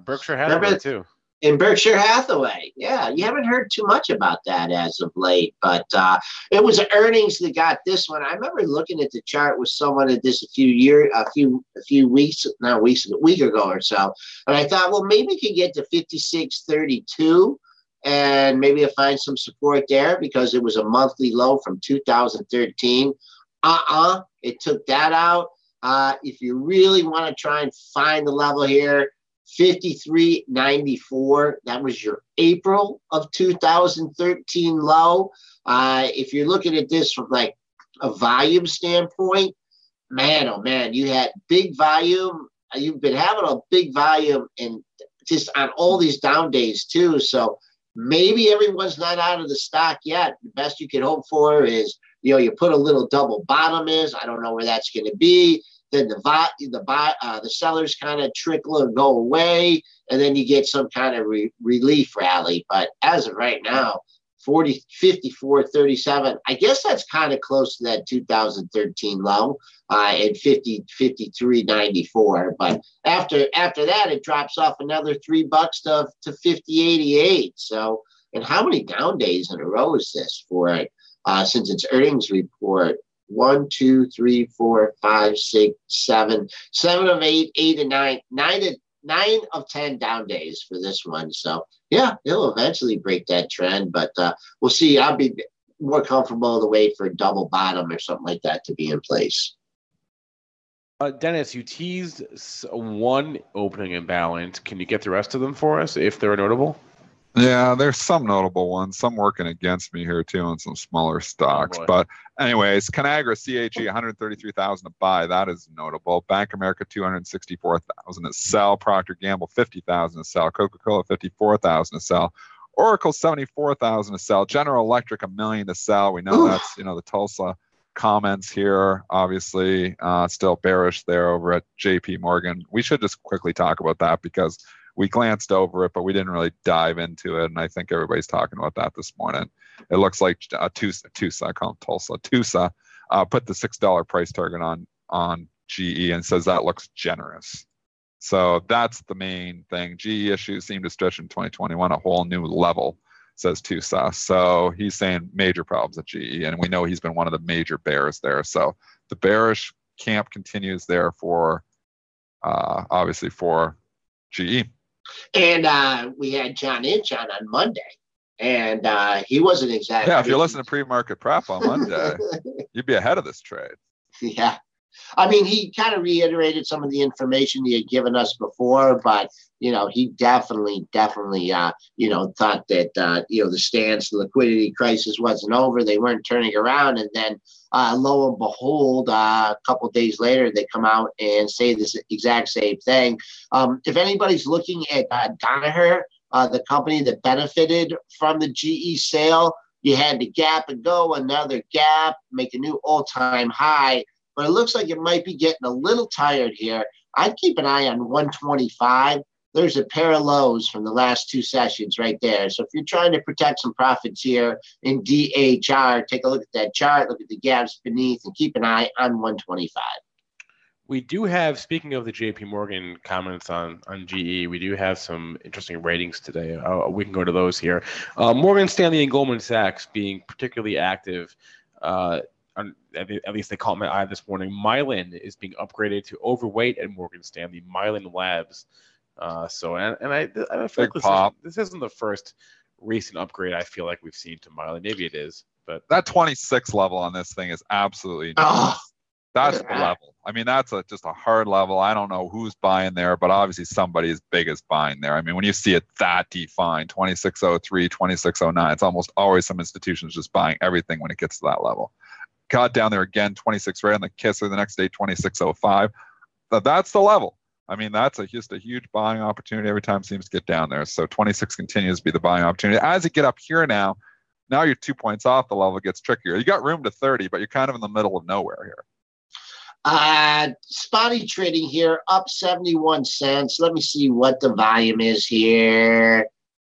Berkshire Hathaway too? In Berkshire Hathaway. Yeah, you haven't heard too much about that as of late, but it was earnings that got this one. I remember looking at the chart with someone at this a week ago or so, and I thought, well, maybe we could get to 56.32. And maybe I'll find some support there because it was a monthly low from 2013. It took that out. If you really want to try and find the level here, 53.94. That was your April of 2013 low. If you're looking at this from like a volume standpoint, man, oh man, you had big volume. You've been having a big volume and just on all these down days too. So maybe everyone's not out of the stock yet. The best you can hope for is, you put a little double bottom is. I don't know where that's going to be. Then the sellers kind of trickle and go away, and then you get some kind of relief rally. But as of right now, 54.37. I guess that's kind of close to that 2013 low at 53.94. But after that, it drops off another $3 to 50.88. So, and how many down days in a row is this for it since its earnings report? 1, 2, 3, 4, 5, 6, 7, 7 of 8, 8 of 9, 9 of 10 down days for this one. So yeah, it'll eventually break that trend, but we'll see. I'll be more comfortable to wait for a double bottom or something like that to be in place. Dennis, you teased one opening imbalance. Can you get the rest of them for us if they're notable? Yeah, there's some notable ones. Some working against me here too on some smaller stocks. But anyways, Conagra CAG 133,000 to buy. That is notable. Bank of America 264,000 to sell. Procter Gamble 50,000 to sell. Coca-Cola 54,000 to sell. Oracle 74,000 to sell. General Electric $1 million to sell. We know that's the Tulsa comments here. Obviously, still bearish there over at JP Morgan. We should just quickly talk about that because we glanced over it, but we didn't really dive into it. And I think everybody's talking about that this morning. It looks like Tusa, I call them Tulsa. Tusa put the $6 price target on GE and says that looks generous. So that's the main thing. GE issues seem to stretch in 2021 a whole new level, says Tusa. So he's saying major problems at GE, and we know he's been one of the major bears there. So the bearish camp continues there for obviously for GE. And we had John Inch on Monday, and he wasn't exactly. Yeah, if you're listening to Pre-Market Prep on Monday, you'd be ahead of this trade. Yeah. I mean, he kind of reiterated some of the information he had given us before, but, he definitely, thought that, the stance, the liquidity crisis wasn't over. They weren't turning around. And then lo and behold, a couple of days later, they come out and say this exact same thing. If anybody's looking at Danaher, the company that benefited from the GE sale, you had to gap and go, another gap, make a new all-time high. But it looks like it might be getting a little tired here. I'd keep an eye on 125. there's a pair of lows from the last two sessions right there. So if you're trying to protect some profits here in DHR, take a look at that chart, look at the gaps beneath, and keep an eye on 125. We do have, speaking of the JP Morgan comments on GE, we do have some interesting ratings today. We can go to those here. Morgan Stanley and Goldman Sachs being particularly active. At least they caught my eye this morning. Mylan is being upgraded to overweight at Morgan Stanley, Mylan Labs. I feel like this isn't the first recent upgrade I feel like we've seen to Mylan. Maybe it is, but that 26 level on this thing is absolutely that's the level. I mean, that's just a hard level. I don't know who's buying there, but obviously somebody as big is buying there. I mean, when you see it that defined, 2603, 2609, it's almost always some institutions just buying everything when it gets to that level. Got down there again, 26 right on the kisser. The next day, 2605. That's the level. I mean, that's just a huge buying opportunity every time it seems to get down there. So 26 continues to be the buying opportunity. As you get up here now you're 2 points off the level. It gets trickier. You got room to 30, but you're kind of in the middle of nowhere here. Spotty trading here, up 71 cents. Let me see what the volume is here.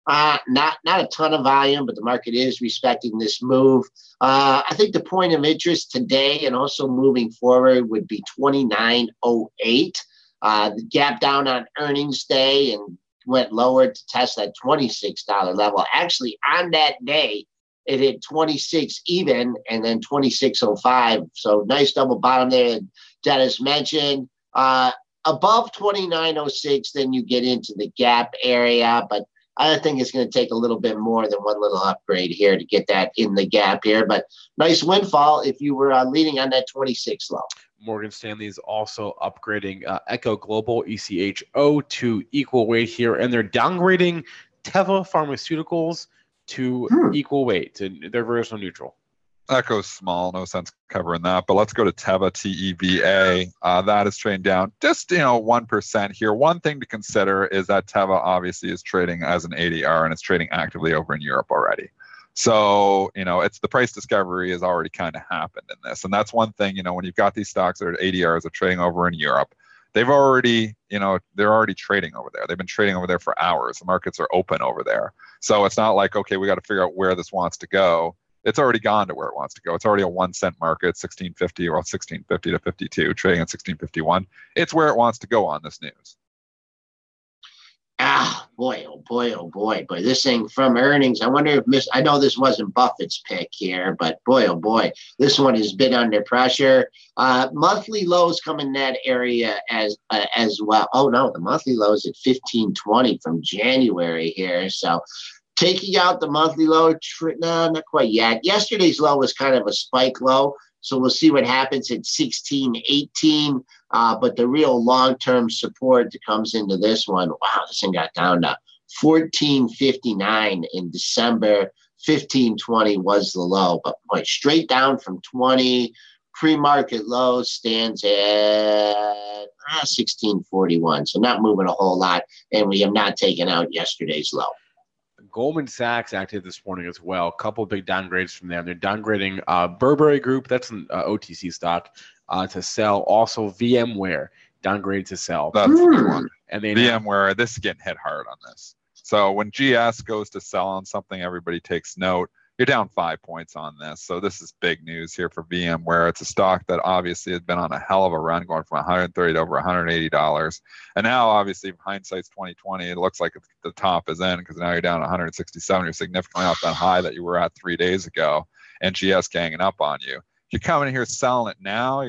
Not a ton of volume, but the market is respecting this move. I think the point of interest today and also moving forward would be 29.08. The gap down on earnings day and went lower to test that $26 level. Actually, on that day, it hit 26 even and then 26.05. So nice double bottom there that Dennis mentioned. Above 29.06, then you get into the gap area. But I think it's going to take a little bit more than one little upgrade here to get that in the gap here. But nice windfall if you were leading on that 26 low. Morgan Stanley is also upgrading Echo Global, ECHO, to equal weight here. And they're downgrading Teva Pharmaceuticals to equal weight. They're vertical neutral. Echo's small, no sense covering that. But let's go to Teva, TEVA. That is trading down just 1% here. One thing to consider is that Teva obviously is trading as an ADR and it's trading actively over in Europe already. So, it's the price discovery has already kind of happened in this. And that's one thing, when you've got these stocks that are ADRs are trading over in Europe, they've already, they're already trading over there. They've been trading over there for hours. The markets are open over there. So it's not like, okay, we got to figure out where this wants to go. It's already gone to where it wants to go. It's already a 1 cent market, 1650 or 1650 to 52, trading at 1651. It's where it wants to go on this news. Boy, oh boy, oh boy. But this thing from earnings, I wonder if I know this wasn't Buffett's pick here, but boy, oh boy, this one has been under pressure. Monthly lows come in that area as well. Oh no, the monthly lows at 1520 from January here. So taking out the monthly low, no, not quite yet. Yesterday's low was kind of a spike low. So we'll see what happens at 1618. But the real long-term support that comes into this one, wow, this thing got down to 1459 in December. 1520 was the low, but boy, straight down from 20. Pre-market low stands at 1641. So not moving a whole lot, and we have not taken out yesterday's low. Goldman Sachs active this morning as well. A couple of big downgrades from them. They're downgrading Burberry Group, that's an OTC stock, to sell. Also VMware downgraded to sell. That's the big one. And they VMware, this is getting hit hard on this. So when GS goes to sell on something, everybody takes note. You're down 5 points on this. So this is big news here for VMware. It's a stock that obviously has been on a hell of a run, going from $130 to over $180. And now, obviously, hindsight's 2020. It looks like the top is in because now you're down 167. You're significantly off that high that you were at 3 days ago, and GS ganging up on you. If you're coming in here selling it now,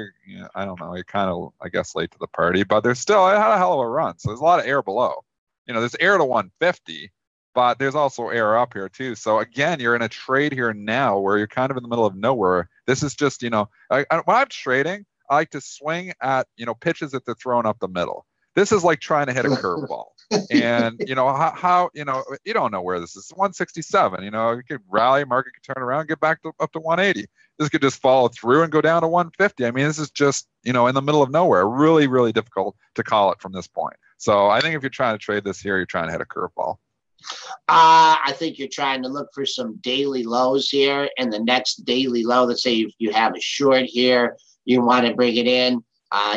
I don't know, you're kind of, I guess, late to the party. But there's still it had a hell of a run. So there's a lot of air below. There's air to 150. But there's also air up here too. So again, you're in a trade here now where you're kind of in the middle of nowhere. This is just, when I'm trading, I like to swing at, pitches that they're throwing up the middle. This is like trying to hit a curveball. And, how you don't know where this is. 167, it could rally, market could turn around, get back up to 180. This could just follow through and go down to 150. I mean, this is just, in the middle of nowhere. Really, really difficult to call it from this point. So I think if you're trying to trade this here, you're trying to hit a curveball. I think you're trying to look for some daily lows here, and the next daily low, let's say if you have a short here, you want to bring it in.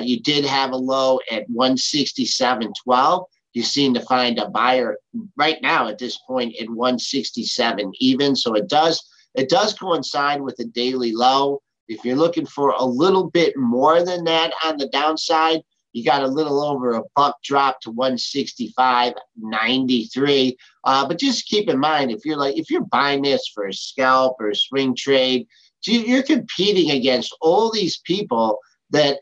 You did have a low at 167.12. you seem to find a buyer right now at this point at 167 even. So it does coincide with a daily low. If you're looking for a little bit more than that on the downside, you got a little over a buck drop to 165.93. But just keep in mind, if you're buying this for a scalp or a swing trade, you're competing against all these people that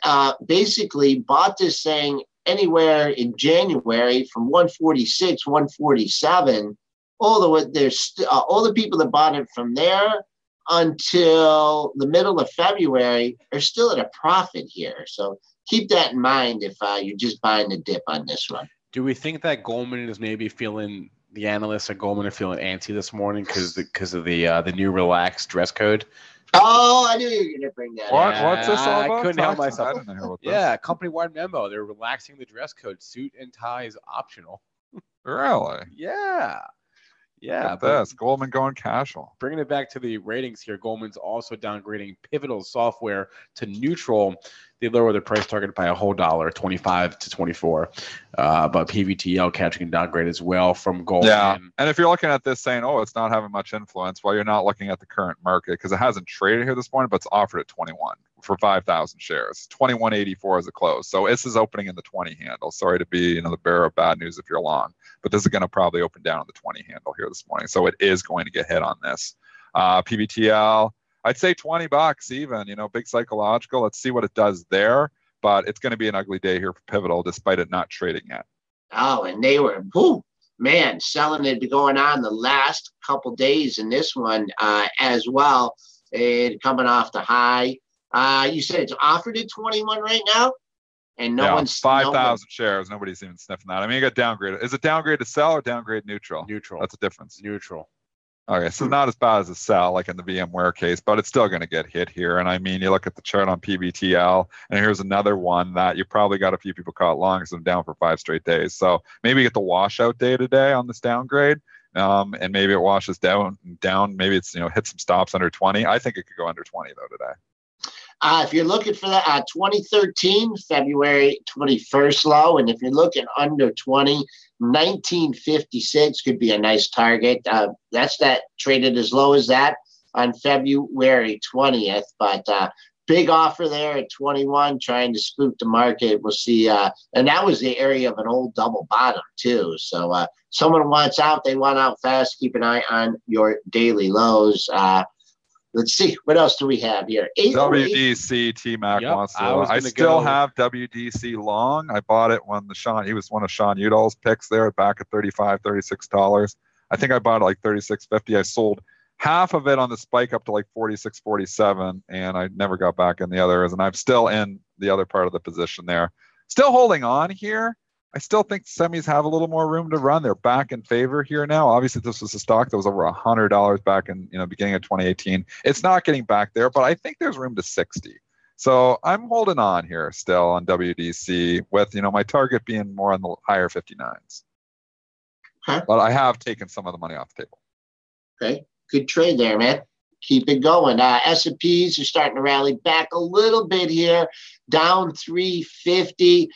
basically bought this thing anywhere in January from 146, 147. All the people that bought it from there until the middle of February are still at a profit here. So keep that in mind if you're just buying the dip on this one. Do we think that Goldman is maybe feeling, the analysts at Goldman are feeling antsy this morning because of the new relaxed dress code? Oh, I knew you were going to bring that up. What's this all about? I couldn't help myself. I didn't hear about this. Yeah, company-wide memo. They're relaxing the dress code. Suit and tie is optional. Really? Yeah. This Goldman going casual. Bringing it back to the ratings here, Goldman's also downgrading Pivotal Software to neutral. They lower their price target by a whole $1, 25 to 24. But PVTL catching a downgrade as well from Goldman. Yeah, and if you're looking at this saying, oh, it's not having much influence, well, you're not looking at the current market because it hasn't traded here this morning, but it's offered at 21 for 5,000 shares. 21.84 as it closed. So this is opening in the 20 handle. Sorry to be the bearer of bad news if you're long, but this is going to probably open down in the 20 handle here this morning. So it is going to get hit on this. PVTL, I'd say $20 even, big psychological. Let's see what it does there, but it's going to be an ugly day here for Pivotal despite it not trading yet. Oh, and they were, selling it going on the last couple days in this one as well. Coming off the high. You said it's offered at 21 right now? And one's 5,000 shares. Nobody's even sniffing that. I mean, you got downgraded. Is it downgrade to sell or downgrade neutral? Neutral. That's a difference. Neutral. Okay, so not as bad as a sell like in the VMware case, but it's still going to get hit here. And I mean, you look at the chart on PBTL, and here's another one that you probably got a few people caught long because I'm down for 5 straight days. So maybe get the washout day today on this downgrade, and maybe it washes down. Maybe it's hit some stops under 20. I think it could go under 20 though today. If you're looking for that 2013, February 21st low, and if you're looking under 20, 1956 could be a nice target. That's that traded as low as that on February 20th, but big offer there at 21, trying to spook the market. We'll see. And that was the area of an old double bottom too. So someone wants out, they want out fast. Keep an eye on your daily lows. Let's see. What else do we have here? WDC T-Mac wants to. I still have WDC long. I bought it when he was one of Sean Udall's picks there back at $35, $36. I think I bought it like $36.50. I sold half of it on the spike up to like $46, $47, and I never got back in the others. And I'm still in the other part of the position there. Still holding on here. I still think semis have a little more room to run. They're back in favor here now. Obviously, this was a stock that was over $100 back in beginning of 2018. It's not getting back there, but I think there's room to 60. So I'm holding on here still on WDC with my target being more on the higher 59s. Okay. But I have taken some of the money off the table. Okay, good trade there, man. Keep it going. S&Ps are starting to rally back a little bit here, down 350.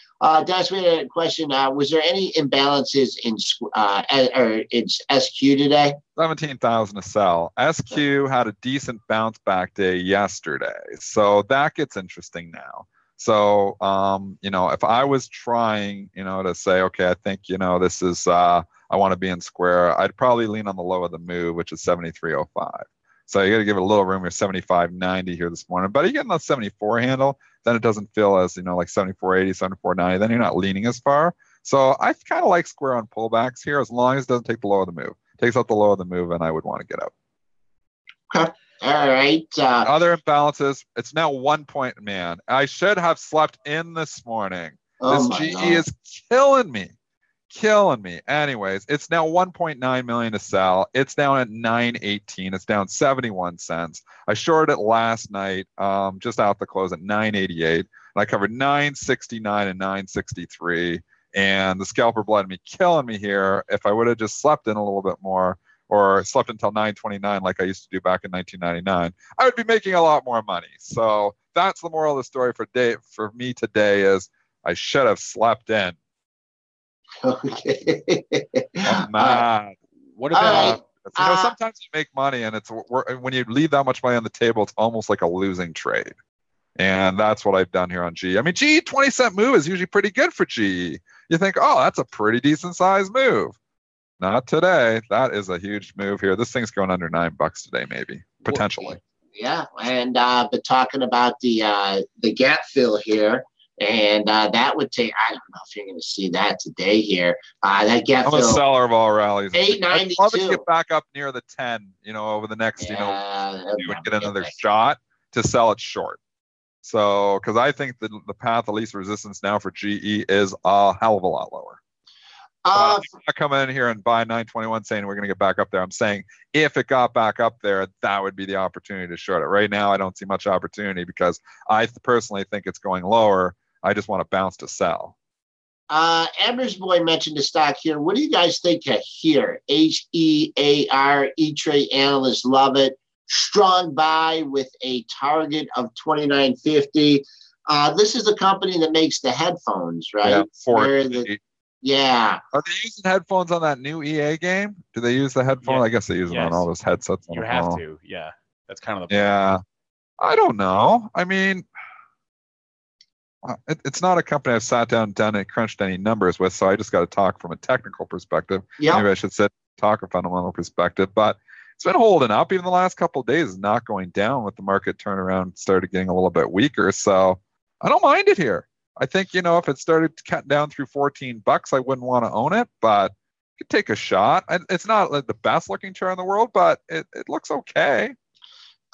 Dennis, we had a question. Was there any imbalances in SQ today? 17,000 to sell. SQ had a decent bounce back day yesterday, so that gets interesting now. So, if I was trying, to say, okay, I think, this is, I want to be in square, I'd probably lean on the low of the move, which is 73.05. So you got to give it a little room here, 75.90 here this morning. But you get in the 74 handle, then it doesn't feel as, like 74.80, 74.90. Then you're not leaning as far. So I kind of like square on pullbacks here as long as it doesn't take the low of the move. Takes out the low of the move, and I would want to get out. Okay. All right. Other imbalances. It's now 1 point, man. I should have slept in this morning. This GE is killing me. Anyways, it's now 1.9 million to sell. It's down at 9.18. It's down 71 cents. I shorted it last night, just out the close at 9.88, and I covered 9.69 and 9.63. And the scalper blood me killing me here. If I would have just slept in a little bit more, or slept until 9.29 like I used to do back in 1999, I would be making a lot more money. So that's the moral of the story for me today is I should have slept in. Okay. I'm mad. What All about? right. Sometimes you make money, and when you leave that much money on the table, it's almost like a losing trade. And that's what I've done here on GE. I mean, GE 20-cent move is usually pretty good for GE. You think, oh, that's a pretty decent sized move. Not today. That is a huge move here. This thing's going under $9 today, maybe, potentially. Yeah, and but talking about the gap fill here, and that would take. I don't know if you're going to see that today here. That gap I'm fill. a seller of all rallies. 892. I'd love to get back up near the 10. Over the next, you would get another shot to sell it short. So, because I think the path of least resistance now for GE is a hell of a lot lower. I'm not coming in here and buy 921 saying we're going to get back up there. I'm saying if it got back up there, that would be the opportunity to short it. Right now, I don't see much opportunity because I personally think it's going lower. I just want to bounce to sell. Amber's boy mentioned the stock here. What do you guys think of here? HEAR, E-Trade analysts love it. Strong buy with a target of 29.50. This is a company that makes the headphones, right? Yeah, Are they using headphones on that new EA game? Do they use the headphones? Yeah. I guess they use them on all those headsets. You have to. Yeah. That's kind of the point. Yeah. I don't know. I mean, it's not a company I've sat down and done and crunched any numbers with, so I just got to talk from a technical perspective. Yep. Maybe I should talk a fundamental perspective, but it's been holding up. Even the last couple of days is not going down with the market turnaround started getting a little bit weaker. So I don't mind it here. I think, if it started to cut down through $14, I wouldn't want to own it, but you could take a shot. It's not like the best looking chart in the world, but it looks okay.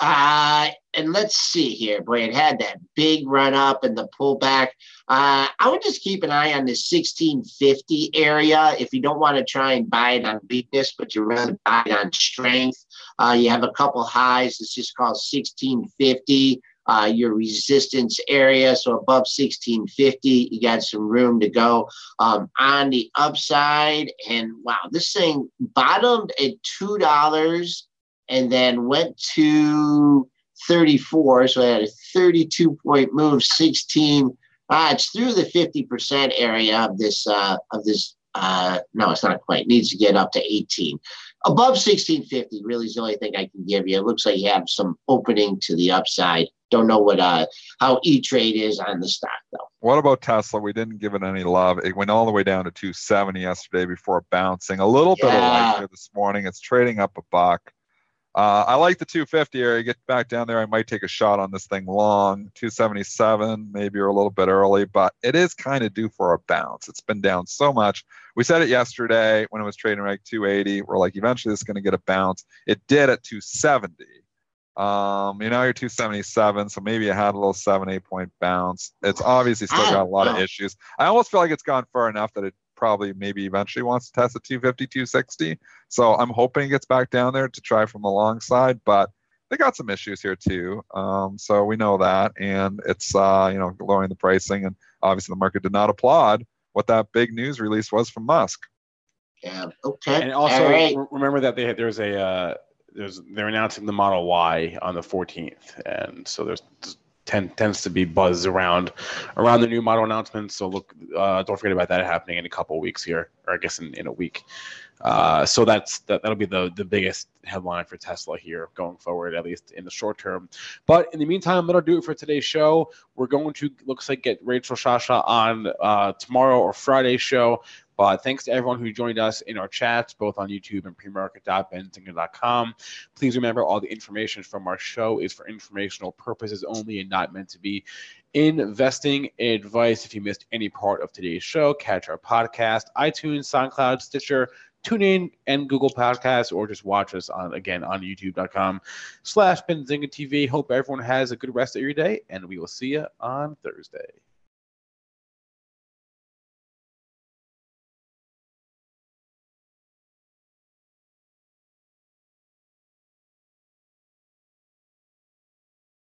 And let's see here. Boy, it had that big run up and the pullback. I would just keep an eye on this 1650 area. If you don't want to try and buy it on weakness, but you rather buy it on strength, you have a couple highs. It's just called 1650. Your resistance area, so above 1650, you got some room to go on the upside. And wow, this thing bottomed at $2 and then went to 34, so it had a 32-point move. 16. It's through the 50% area of this. No, it's not quite. It needs to get up to 18. Above 1650 really is the only thing I can give you. It looks like you have some opening to the upside. Don't know what how E-Trade is on the stock, though. What about Tesla? We didn't give it any love. It went all the way down to 270 yesterday before bouncing. A little bit of light here this morning. It's trading up $1. I like the 250 area. Get back down there. I might take a shot on this thing long. 277, maybe you're a little bit early, but it is kind of due for a bounce. It's been down so much. We said it yesterday when it was trading like 280. We're like, eventually it's going to get a bounce. It did at 270. You're 277, so maybe it had a little 7-8 point bounce. It's obviously still got a lot of issues. I almost feel like it's gone far enough that it probably maybe eventually wants to test at 250, 260. So I'm hoping it gets back down there to try from the long side, but they got some issues here too. So we know that, and it's lowering the pricing, and obviously the market did not applaud what that big news release was from Musk. Yeah. Okay. And also remember that they're announcing the Model Y on the 14th, and so tends to be buzz around the new model announcements. So look, don't forget about that happening in a couple of weeks here, or I guess in a week. So that'll be the biggest headline for Tesla here going forward, at least in the short term. But in the meantime, that'll do it for today's show. We're going to, looks like, get Rachel Shasha on tomorrow or Friday's show. But thanks to everyone who joined us in our chats, both on YouTube and premarket.benzinga.com. Please remember, all the information from our show is for informational purposes only and not meant to be investing advice. If you missed any part of today's show, catch our podcast, iTunes, SoundCloud, Stitcher, TuneIn, and Google Podcasts, or just watch us on youtube.com/Benzinga TV. Hope everyone has a good rest of your day, and we will see you on Thursday.